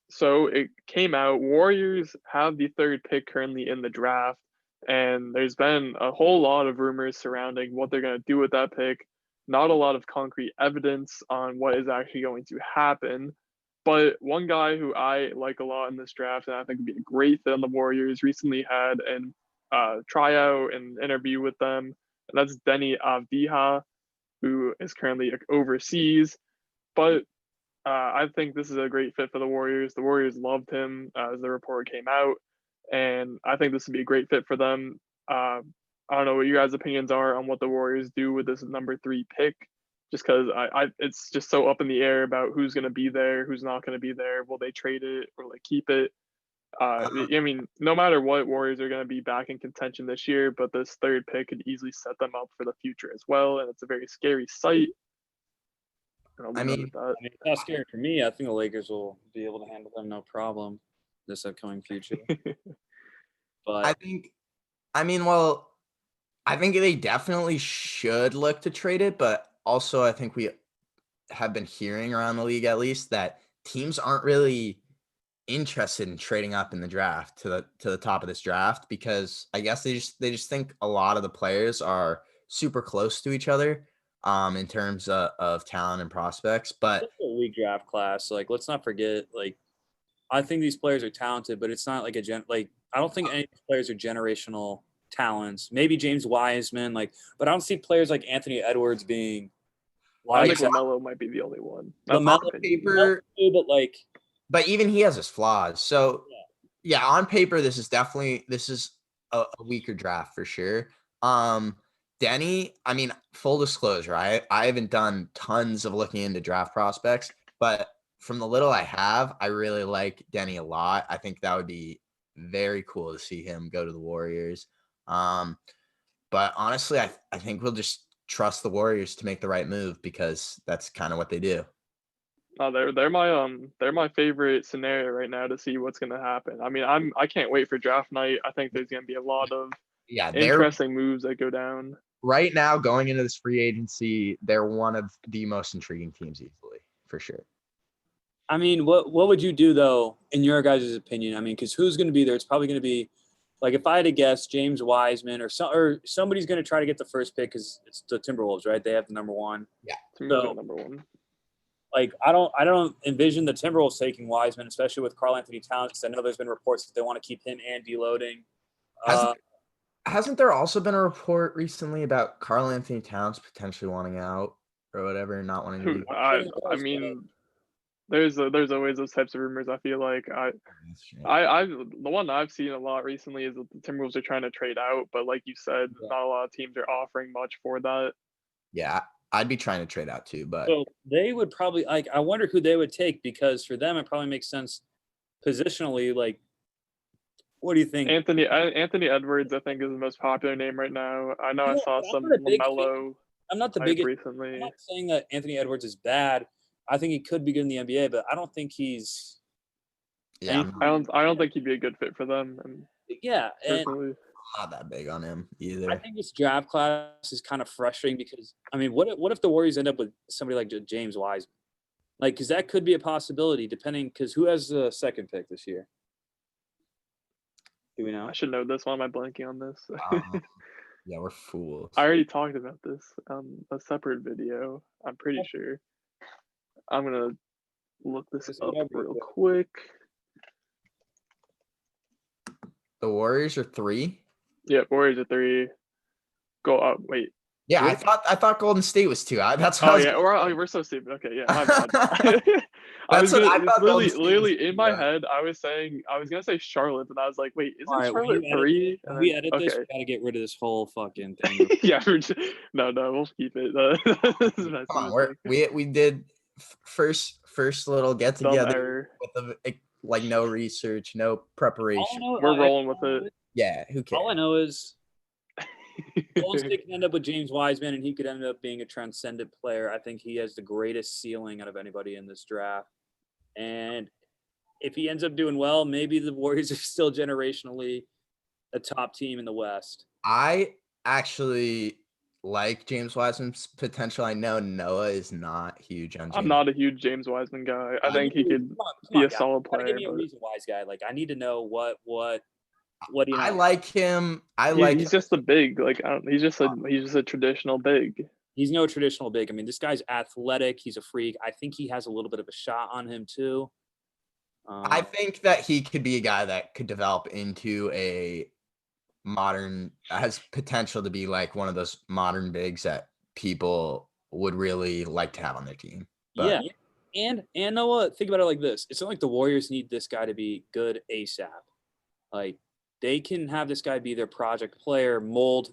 So it came out, Warriors have the third pick currently in the draft, and there's been a whole lot of rumors surrounding what they're going to do with that pick. Not a lot of concrete evidence on what is actually going to happen, But one guy who I like a lot in this draft, and I think would be a great fit on the Warriors, recently had an tryout and interview with them, and that's Denny Avdija, who is currently overseas. But I think this is a great fit for the Warriors. The Warriors loved him as the report came out, and I think this would be a great fit for them. I don't know what you guys' opinions are on what the Warriors do with this number 3 pick, just because it's just so up in the air about who's going to be there, who's not going to be there. Will they trade it or like keep it? I mean, no matter what, Warriors are going to be back in contention this year, but this 3rd pick could easily set them up for the future as well, and it's a very scary sight. I mean, it's not scary for me. I think the Lakers will be able to handle them no problem this upcoming future. But I think they definitely should look to trade it, but also I think we have been hearing around the league at least that teams aren't really interested in trading up in the draft to the top of this draft, because I guess they just think a lot of the players are super close to each other in terms of talent and prospects. But it's a weak draft class. Like, let's not forget, like, I think these players are talented, but it's not like I don't think any of these players are generational talents. Maybe James Wiseman, but I don't see players like Anthony Edwards being I think LaMelo might be the only one. LaMelo paper, but even he has his flaws. So yeah, on paper, this is a weaker draft for sure. Denny, I mean, full disclosure, I haven't done tons of looking into draft prospects, but from the little I have, I really like Denny a lot. I think that would be very cool to see him go to the Warriors. But honestly, I think we'll just trust the Warriors to make the right move, because that's kind of what they do. Oh, they're my favorite scenario right now to see what's gonna happen. I mean, I can't wait for draft night. I think there's gonna be a lot of interesting moves that go down. Right now, going into this free agency, they're one of the most intriguing teams easily, for sure. I mean, what would you do though, in your guys' opinion? I mean, because who's going to be there? It's probably going to be, like, if I had to guess, James Wiseman or somebody's going to try to get the first pick, because it's the Timberwolves, right? They have the number 1. Yeah, so, number 1. Like, I don't envision the Timberwolves taking Wiseman, especially with Karl Anthony Towns, because I know there's been reports that they want to keep him and deloading. Hasn't there also been a report recently about Karl Anthony Towns potentially wanting out or whatever, not wanting to be? I mean, there's always those types of rumors. I feel like the one I've seen a lot recently is that the Timberwolves are trying to trade out, but like you said, not a lot of teams are offering much for that. Yeah, I'd be trying to trade out too, but so they would probably, like, I wonder who they would take, because for them it probably makes sense positionally. Like, what do you think? Anthony Edwards, I think, is the most popular name right now. I know I saw some LaMelo. I'm not the biggest recently. I'm not saying that Anthony Edwards is bad. I think he could be good in the NBA, but I don't think he's. Yeah, I don't think he'd be a good fit for them. Yeah, and personally, I'm not that big on him either. I think this draft class is kind of frustrating, because I mean, what if the Warriors end up with somebody like James Wiseman? Like, because that could be a possibility, depending. Because who has the 2nd pick this year? Do we know? I should know this. Why am I blanking on this? Yeah, we're fools. I already talked about this a separate video. I'm pretty sure. I'm gonna look this up real quick. The Warriors are 3. Yeah, Warriors are 3. Go up. Wait. Yeah, I thought Golden State was 2. That's what we're so stupid. Okay, yeah, my bad. literally in my head, I was gonna say Charlotte, but I was like, wait, isn't Charlotte 3? We edit this. We gotta get rid of this whole fucking thing. Yeah, no, we'll keep it. Come on, we did first little get together with like no research, no preparation. We're rolling with it. Yeah, who cares? All I know is Golden State can end up with James Wiseman, and he could end up being a transcendent player. I think he has the greatest ceiling out of anybody in this draft. And if he ends up doing well, maybe the Warriors are still generationally a top team in the West. I actually like James Wiseman's potential. I know Noah is not huge on James. I'm not a huge James Wiseman guy. I think he could be a solid player. Give me a reason wise guy. Like, I need to know what do you know? I like him. He's just a big. Like, he's just a traditional big. He's no traditional big. I mean, this guy's athletic. He's a freak. I think he has a little bit of a shot on him too. I think that he could be a guy that could develop into a has potential to be like one of those modern bigs that people would really like to have on their team. But, yeah. And Noah, think about it like this. It's not like the Warriors need this guy to be good ASAP. Like, they can have this guy be their project player, mold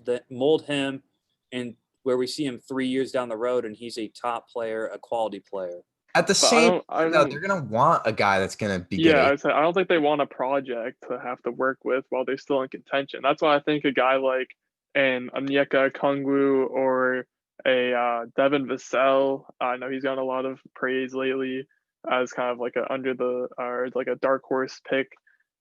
him, and where we see him 3 years down the road and he's a top player, a quality player. At the same time, they're going to want a guy that's going to be good. Yeah, I don't think they want a project to have to work with while they're still in contention. That's why I think a guy like an Onyeka Okongwu or a Devin Vassell, I know he's gotten a lot of praise lately as kind of like a dark horse pick.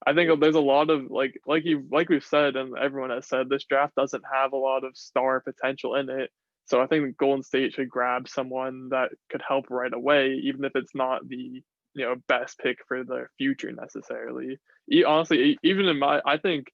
I think there's a lot of like we've said and everyone has said, this draft doesn't have a lot of star potential in it. So I think Golden State should grab someone that could help right away, even if it's not the best pick for the future necessarily. Honestly, even in I think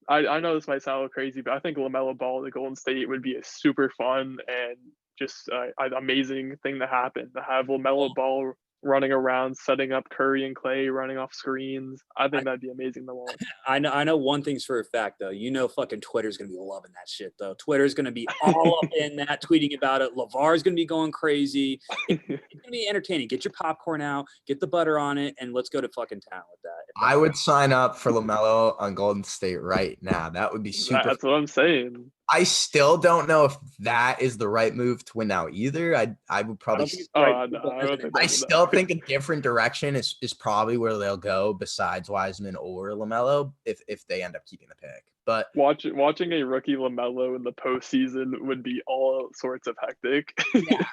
I know this might sound crazy, but I think LaMelo Ball to Golden State would be a super fun and just an amazing thing to happen, to have LaMelo Ball running around, setting up Curry and Clay, running off screens. I think that'd be amazing to watch. I know one thing's for a fact, though. Fucking Twitter's going to be loving that shit, though. Twitter's going to be all up in that, tweeting about it. LeVar's going to be going crazy. It's going to be entertaining. Get your popcorn out, get the butter on it, and let's go to fucking town with that. I would sign up for LaMelo on Golden State right now. That would be super. That's what I'm saying. I still don't know if that is the right move to win now either. I would probably. I still think a different direction is probably where they'll go besides Wiseman or LaMelo if they end up keeping the pick. But watching a rookie LaMelo in the postseason would be all sorts of hectic. Yeah.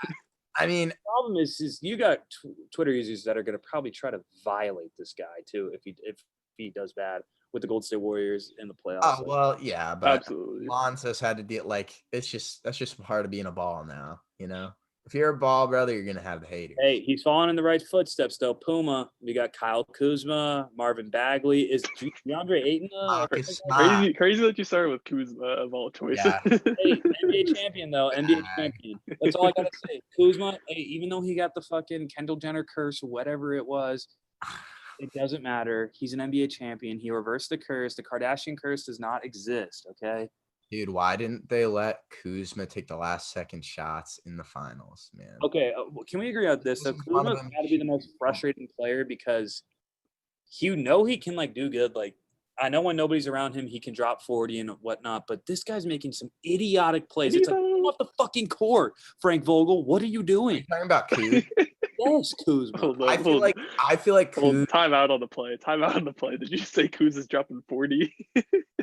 I mean, the problem is you got Twitter users that are going to probably try to violate this guy too if he does bad with the Golden State Warriors in the playoffs. Oh, well, yeah, but absolutely. Lonzo's had to deal that's just part of being a ball now, If you're a ball brother, you're gonna have the haters. Hey, he's following in the right footsteps though. Puma, we got Kyle Kuzma, Marvin Bagley. Is DeAndre Ayton crazy that you started with Kuzma of all choices. Yeah. Hey, NBA champion though, NBA champion. That's all I gotta say. Kuzma, hey, even though he got the fucking Kendall Jenner curse or whatever it was, it doesn't matter. He's an NBA champion. He reversed the curse. The Kardashian curse does not exist, okay? Dude, why didn't they let Kuzma take the last second shots in the finals, man? Okay, can we agree on this? So Kuzma's got to be the most frustrating player because he can do good. Like, I know when nobody's around him, he can drop 40 and whatnot, but this guy's making some idiotic plays. It's like, come off the fucking court, Frank Vogel. What are you doing? You're talking about Kuzma? Yes, Kuzma. I feel like Kuz... time out on the play. Did you say Kuz is dropping 40?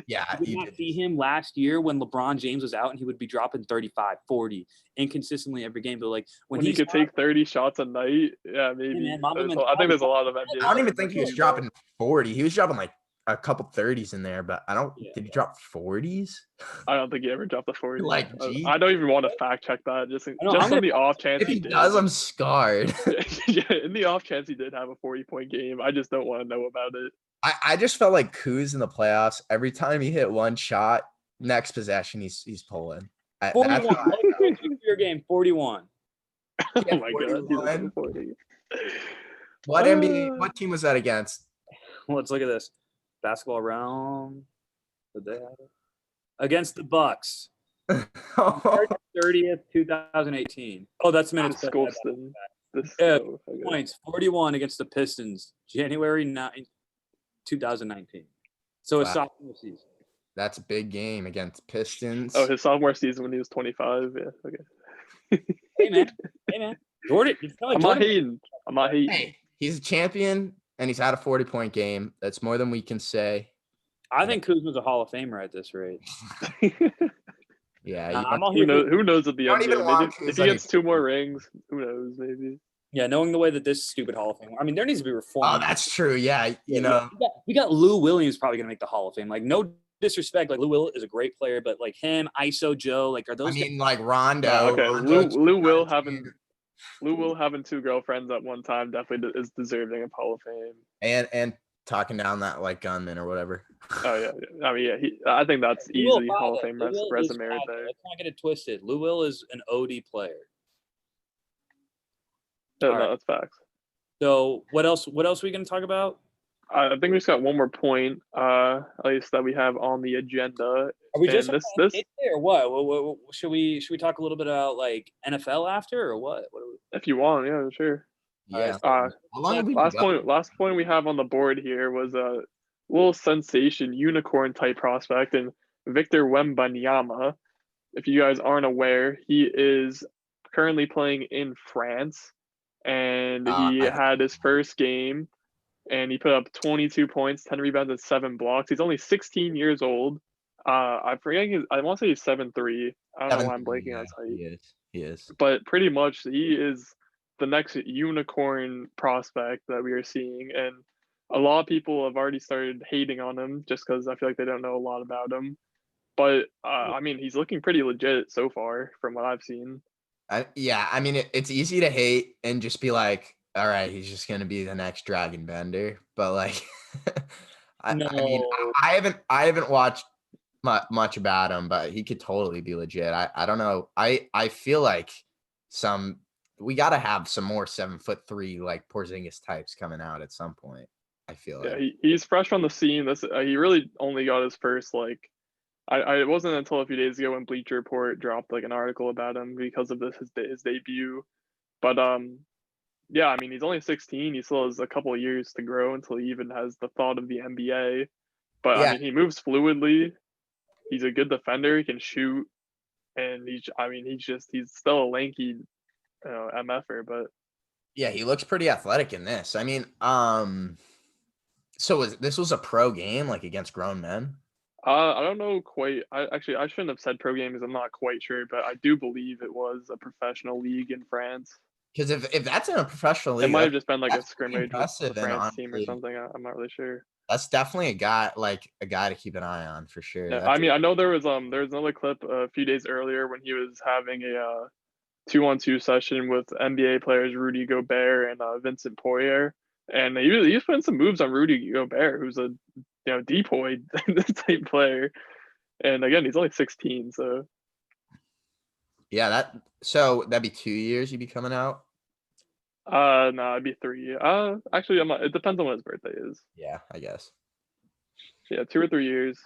Yeah. Did not see him last year when LeBron James was out and he would be dropping 35, 40 inconsistently every game. But like when he could take 30 shots a night, yeah, maybe. Man, I think there's a lot of NBA. I don't even think he was dropping 40. He was dropping like a couple 30s in there, but did he drop 40s? I don't think he ever dropped the 40s. Like, I don't even want to fact check that. Just on the off chance if he does, I'm scarred. Yeah, in the off chance he did have a 40-point game, I just don't want to know about it. I just felt like Kuz in the playoffs. Every time he hit one shot, next possession he's pulling. 41. Your game 41. Oh my god, 40. What team was that against? Let's look at this. Basketball round. Did they have it? Against the Bucks. March 30th, 2018. Oh, that's minutes. Points 41 against the Pistons, January 9th, 2019. So a sophomore season. That's a big game against Pistons. Oh, his sophomore season when he was 25. Yeah, okay. Hey man. Jordan. I'm not hating. Hey, he's a champion. And he's had a 40-point game. That's more than we can say. I think Kuzma's a Hall of Famer at this rate. Yeah. Who knows at the end? Maybe if he gets 2 more rings, who knows? Maybe. Yeah, knowing the way that this stupid Hall of Fame. I mean, there needs to be reform. Oh, that's true. Yeah, we got Lou Williams probably going to make the Hall of Fame. Like, no disrespect. Like, Lou Will is a great player, but like him, ISO Joe, like, are those? Like Rondo. Okay, Lou Will having 2 girlfriends at one time definitely is deserving of Hall of Fame. And talking down that like gunman or whatever. Oh yeah. I mean, yeah. I think that's Lou Will, easily Hall of Fame Lou Will is resume right fine, though. there. Let's not get it twisted. Lou Will is an OD player. Yeah, All no, right. that's facts. So what else? What else are we going to talk about? I think we just got one more point, at least that we have on the agenda. Are we just And this or what? Should we talk a little bit about like NFL after or what? What are we? if you want, yeah, sure. Yeah. Uh, How long have we been going? last point we have on the board here was a little sensation unicorn type prospect and Victor Wembanyama. If you guys aren't aware, he is currently playing in France, and he had his first game, and he put up 22 points, 10 rebounds, and 7 blocks. He's only 16 years old. I forget I want to say he's 7'3". I don't know why I'm blanking on his height. He is. But pretty much he is the next unicorn prospect that we are seeing, and a lot of people have already started hating on him just because I feel like they don't know a lot about him. But I mean, he's looking pretty legit so far from what I've seen. I mean, it's easy to hate and just be like, all right, he's just gonna be the next Dragon Bender. But like, I mean, I haven't watched much about him, but he could totally be legit. I don't know. I feel like we got to have some more 7'3" like Porzingis types coming out at some point. I feel like he's fresh on the scene. He really only got his first like. It wasn't until a few days ago when Bleacher Report dropped like an article about him because of his debut. But yeah, I mean he's only 16. He still has a couple of years to grow until he even has the thought of the NBA. But yeah. I mean he moves fluidly. He's a good defender. He can shoot, and he's still a lanky, MFer. But yeah, he looks pretty athletic in this. I mean, so this was a pro game like against grown men? I don't know quite. I shouldn't have said pro game because I'm not quite sure, but I do believe it was a professional league in France. Because if that's in a professional league, it might have just been like a scrimmage with the France honestly, team or something. I'm not really sure. That's definitely a guy to keep an eye on for sure. Yeah, I mean, I know there was another clip a few days earlier when he was having a 2-on-2 session with NBA players Rudy Gobert and Vincent Poirier, and he was putting some moves on Rudy Gobert, who's a depoy type player. And again, he's only 16, so yeah, that'd be 2 years you'd be coming out. No, it'd be 3. Actually, I'm not. It depends on when his birthday is. Yeah, I guess. Yeah, 2 or 3 years.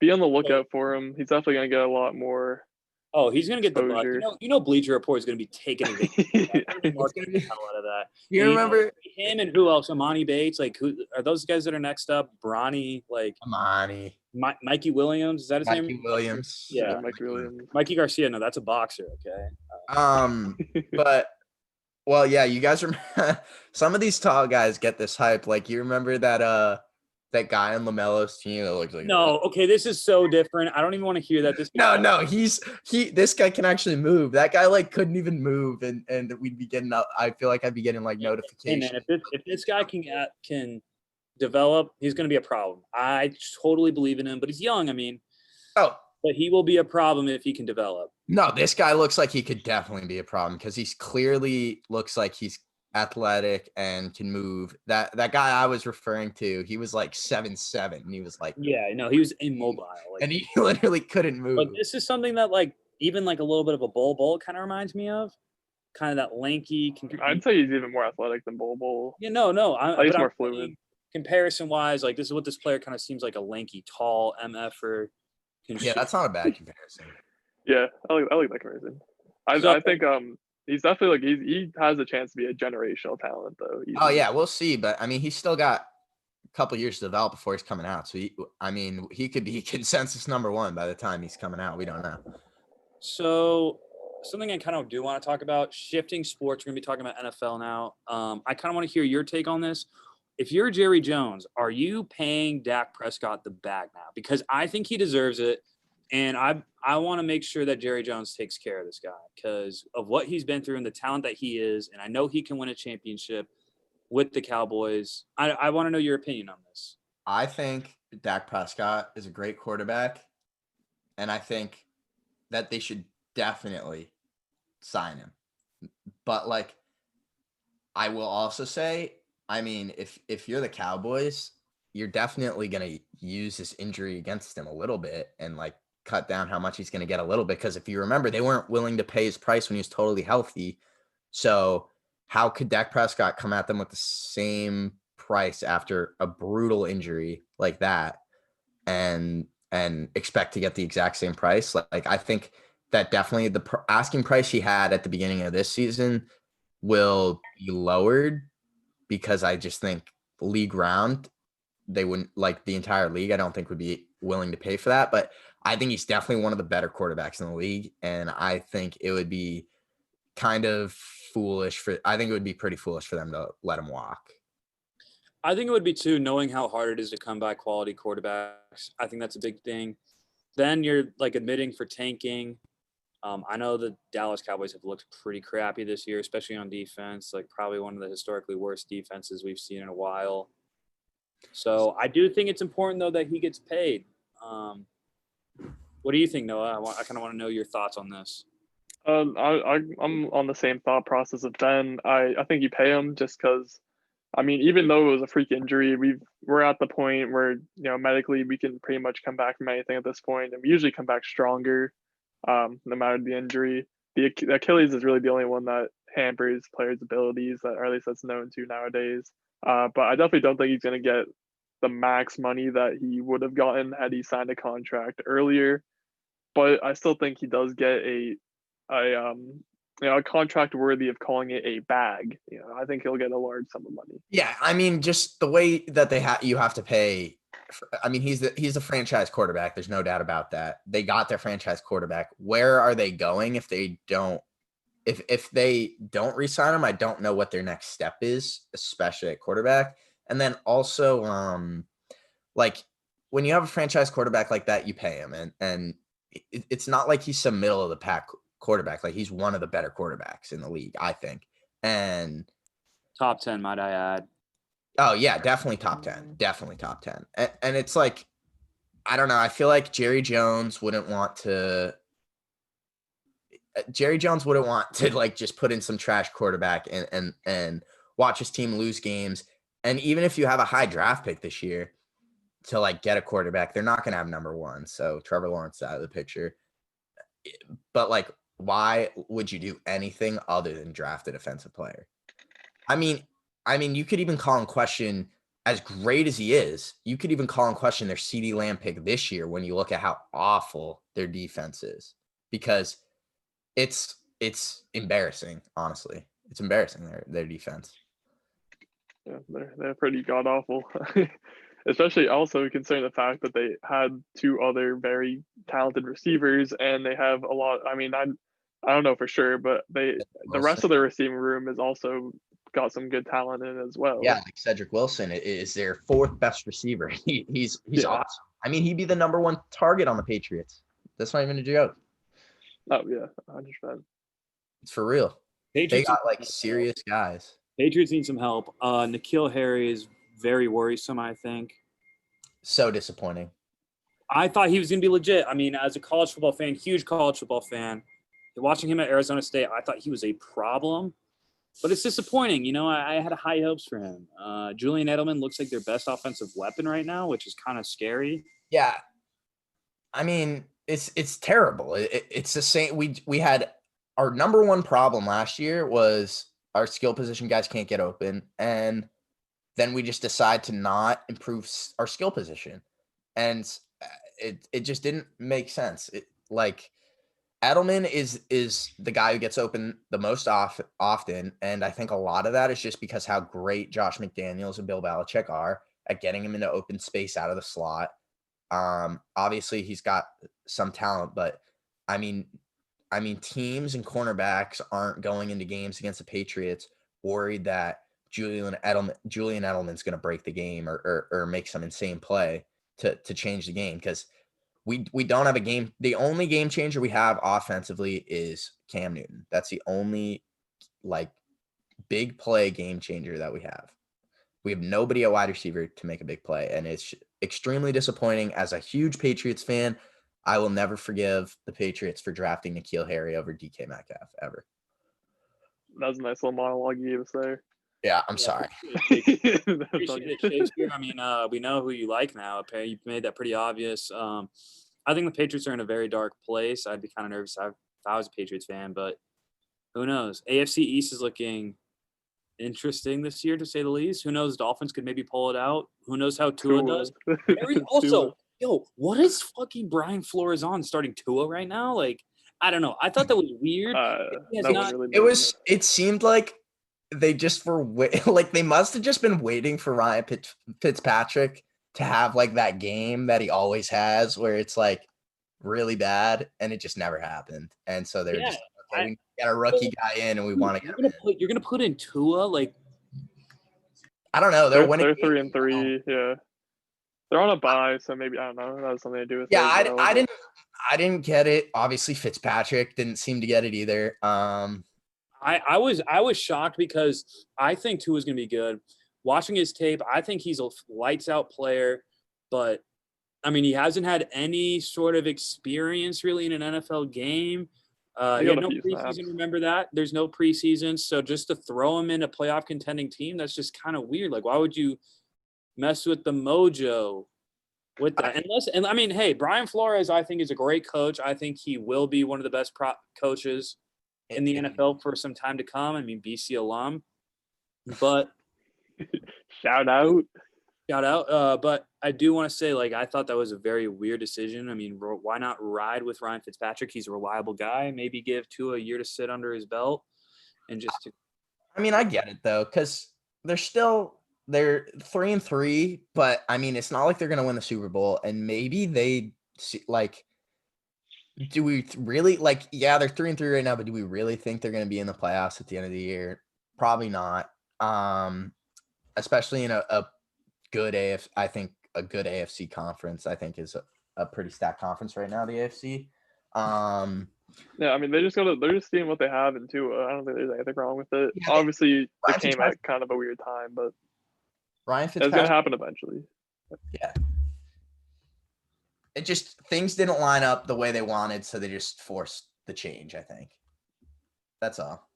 Be on the lookout for him. He's definitely gonna get a lot more. Oh, he's gonna get exposure. the bug. Bleacher Report is gonna be taking marketing the hell out of that. You remember him and who else? Amani Bates. Like, who are those guys that are next up? Bronny, like Amani, Mikey Williams. Is that his name? Mikey Williams. Yeah, Mikey Williams. Mikey Garcia. No, that's a boxer. Okay. But well, yeah, you guys remember some of these tall guys get this hype. Like, you remember that guy on LaMelo's team that looks like okay, this is so different. I don't even want to hear that. This guy can actually move. That guy like couldn't even move, and we'd be getting up. I feel like I'd be getting like notifications. Hey man, if this guy can develop, he's going to be a problem. I totally believe in him, but he's young. I mean, but he will be a problem if he can develop. No, this guy looks like he could definitely be a problem because he's clearly looks like he's athletic and can move. That guy I was referring to, he was like 7'7", and he was like, he was immobile, and he literally couldn't move. But this is something that like even like a little bit of a Bol kind of reminds me of, kind of that lanky. I'd say he's even more athletic than Bol. Yeah, no, he's more fluid. Comparison wise, like this is what this player kind of seems like, a lanky, tall MFer. Yeah, that's not a bad comparison. Yeah, I like that comparison. I think he's definitely like he has a chance to be a generational talent though. Oh yeah, we'll see. But I mean, he's still got a couple years to develop before he's coming out. So he could be consensus number 1 by the time he's coming out. We don't know. So something I kind of do want to talk about, shifting sports. We're gonna be talking about NFL now. I kind of want to hear your take on this. If you're Jerry Jones, are you paying Dak Prescott the bag now? Because I think he deserves it. And I want to make sure that Jerry Jones takes care of this guy because of what he's been through and the talent that he is. And I know he can win a championship with the Cowboys. I want to know your opinion on this. I think Dak Prescott is a great quarterback. And I think that they should definitely sign him. But like, I will also say, I mean, if you're the Cowboys, you're definitely going to use this injury against him a little bit and like cut down how much he's going to get a little bit. Because if you remember, they weren't willing to pay his price when he was totally healthy. So how could Dak Prescott come at them with the same price after a brutal injury like that and expect to get the exact same price? Like I think that definitely the asking price he had at the beginning of this season will be lowered, because I just think league round, they wouldn't, like the entire league, I don't think would be willing to pay for that. But I think he's definitely one of the better quarterbacks in the league. And I think it would be kind of foolish I think it would be pretty foolish for them to let him walk. I think it would be too, knowing how hard it is to come by quality quarterbacks. I think that's a big thing. Then you're like admitting for tanking. I know the Dallas Cowboys have looked pretty crappy this year, especially on defense, like probably one of the historically worst defenses we've seen in a while. So I do think it's important, though, that he gets paid. What do you think, Noah? I kind of want to know your thoughts on this. I'm on the same thought process of Ben. I think you pay him just because, I mean, even though it was a freak injury, we're at the point where medically we can pretty much come back from anything at this point, and we usually come back stronger, no matter the injury. The Achilles is really the only one that hampers players' abilities, or at least that's known to nowadays. But I definitely don't think he's going to get the max money that he would have gotten had he signed a contract earlier. But I still think he does get a contract worthy of calling it a bag. I think he'll get a large sum of money. Yeah, I mean, just the way that you have to pay. I mean, he's a franchise quarterback. There's no doubt about that. They got their franchise quarterback. Where are they going if they don't? If they don't re-sign him, I don't know what their next step is, especially at quarterback. And then also, like when you have a franchise quarterback like that, you pay him, and it's not like he's some middle of the pack quarterback. Like he's one of the better quarterbacks in the league, I think. And top 10, might I add. Oh yeah, definitely top 10. Definitely top 10. And it's like, I don't know. I feel like Jerry Jones wouldn't want to like just put in some trash quarterback and watch his team lose games. And even if you have a high draft pick this year to like get a quarterback, they're not going to have number one. So Trevor Lawrence out of the picture. But like, why would you do anything other than draft a defensive player? I mean, you could even call in question, as great as he is, you could even call in question their CeeDee Lamb pick this year when you look at how awful their defense is, because it's embarrassing. Honestly, it's embarrassing their defense. Yeah, they're pretty god awful. Especially also considering the fact that they had two other very talented receivers, and they have a lot. I mean, I don't know for sure, but the rest of their receiving room is also got some good talent in it as well. Yeah, like Cedric Wilson is their fourth best receiver. He's awesome. I mean, he'd be the number one target on the Patriots. That's not even a joke. Oh yeah, 100%. It's for real. Patriots, they got like serious guys. Patriots need some help. N'Keal Harry is very worrisome, I think. So disappointing. I thought he was going to be legit. I mean, as a college football fan, huge college football fan, watching him at Arizona State, I thought he was a problem. But it's disappointing. I had high hopes for him. Julian Edelman looks like their best offensive weapon right now, which is kind of scary. Yeah. I mean, it's terrible. It's the same. We had our number one problem last year was our skill position guys can't get open. And then we just decide to not improve our skill position. And it just didn't make sense. Like Edelman is the guy who gets open the most often. And I think a lot of that is just because how great Josh McDaniels and Bill Belichick are at getting him into open space out of the slot. Obviously he's got some talent, but I mean, teams and cornerbacks aren't going into games against the Patriots worried that Julian Edelman's going to break the game or make some insane play to change the game, because we don't have a game. The only game changer we have offensively is Cam Newton. That's the only like big play game changer that we have. We have nobody at wide receiver to make a big play, and it's extremely disappointing. As a huge Patriots fan, I will never forgive the Patriots for drafting N'Keal Harry over DK Metcalf ever. That was a nice little monologue you gave us there. Yeah, I'm sorry. That's all Appreciate it, good. Shakespeare. I mean, we know who you like now. You've made that pretty obvious. I think the Patriots are in a very dark place. I'd be kind of nervous if I was a Patriots fan, but who knows? AFC East is looking interesting this year, to say the least. Who knows? Dolphins could maybe pull it out. Who knows how Tua does? Also, what is fucking Brian Flores on starting Tua right now? Like, I don't know. I thought that was weird. He has no one not- really It knows. it seemed like they just were like they must have just been waiting for Ryan Fitzpatrick to have like that game that he always has where it's like really bad and it just never happened. And so they're just okay, we got a rookie guy in and we want to get him in. You're gonna put in Tua, like, I don't know. They're winning. They're 3-3. Yeah, they're on a bye, so maybe I don't know. That has something to do with Yeah, it. I didn't get it. Obviously, Fitzpatrick didn't seem to get it either. I was shocked because I think Tua's gonna be good. Watching his tape, I think he's a lights out player, but I mean, he hasn't had any sort of experience really in an NFL game. He had no preseason. Remember that? There's no preseason, so just to throw him in a playoff contending team, that's just kind of weird. Like, why would you mess with the mojo with that? And I mean, hey, Brian Flores, I think is a great coach. I think he will be one of the best coaches in the NFL for some time to come. I mean, BC alum, but shout out. But I do want to say, like, I thought that was a very weird decision. I mean, why not ride with Ryan Fitzpatrick? He's a reliable guy. Maybe give Tua a year to sit under his belt and just. I mean, I get it though, because they're 3-3, but I mean, it's not like they're gonna win the Super Bowl, and maybe they like. Do we really like? Yeah, they're 3-3 right now, but do we really think they're going to be in the playoffs at the end of the year? Probably not. Especially in a good I think a good AFC conference. I think is a pretty stacked conference right now. The AFC. Yeah, I mean they're just seeing what they have in Tua. I don't think there's anything wrong with it. Yeah, Obviously, it came at kind of a weird time, but Ryan Fitzpatrick. it's going to happen eventually. Yeah. It just things didn't line up the way they wanted, so they just forced the change, I think. That's all.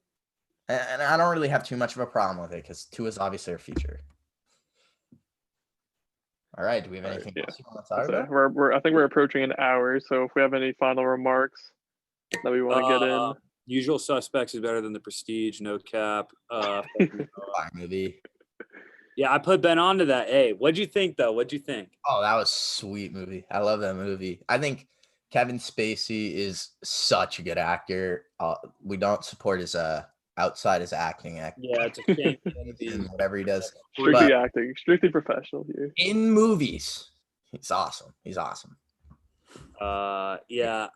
And I don't really have too much of a problem with it because Tua is obviously our future. All right. Do we have anything else you want to talk about? I think we're approaching an hour, so if we have any final remarks that we want to get in. Usual Suspects is better than The Prestige, no cap. Fire movie. Yeah, I put Ben onto that. Hey, what'd you think, though? What'd you think? Oh, that was a sweet movie. I love that movie. I think Kevin Spacey is such a good actor. We don't support his outside his acting. Yeah, it's a shame. In whatever he does. Strictly acting, strictly professional here. In movies, he's awesome. He's awesome. Yeah.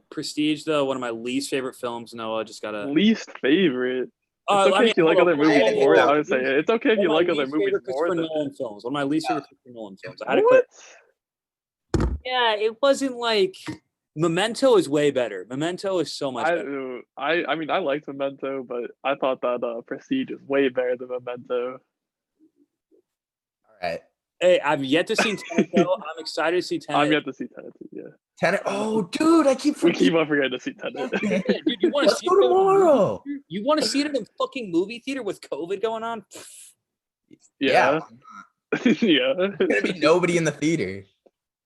Prestige, though, one of my least favorite films. Noah, just gotta least favorite. It's okay if you like other movies more. I would say it's okay if you like other movies more than Nolan films. One of my least favorite Christopher Nolan films. I had to yeah, it wasn't like Memento is way better. Memento is so much better. I mean I liked Memento, but I thought that Prestige is way better than Memento. All right. Hey, I've yet to see Tenet, though. I'm excited to see Tenet. I'm yet to see Tenet, yeah. Tenet. Oh, dude, we keep on forgetting to see Tenet. Dude, you want to see it tomorrow? You want to see it in a fucking movie theater with COVID going on? Yeah. Yeah. There's gonna be nobody in the theater.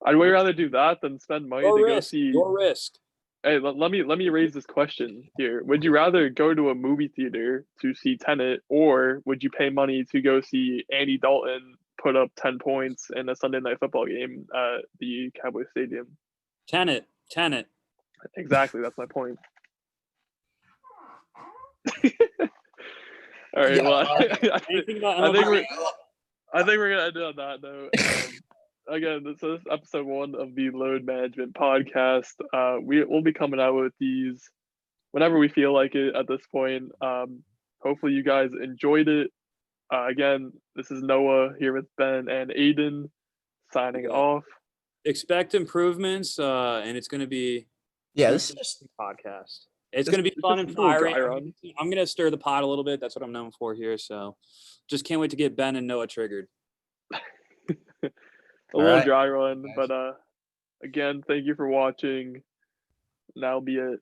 I'd way rather do that than spend money to go see. Your risk. Hey, let me raise this question here. Would you rather go to a movie theater to see Tenet, or would you pay money to go see Andy Dalton put up 10 points in a Sunday night football game at the Cowboy Stadium? Tenet. Exactly, that's my point. All right, well, I think we're gonna end it on that note. Again, this is episode 1 of the Load Management Podcast. We'll be coming out with these whenever we feel like it at this point. Hopefully you guys enjoyed it. Again, this is Noah here with Ben and Aidan signing off. Expect improvements, and it's going to be this is just a podcast. It's going to be fun and fiery. I'm going to stir the pot a little bit. That's what I'm known for here. So just can't wait to get Ben and Noah triggered. A little dry run, but again, thank you for watching. And that'll be it.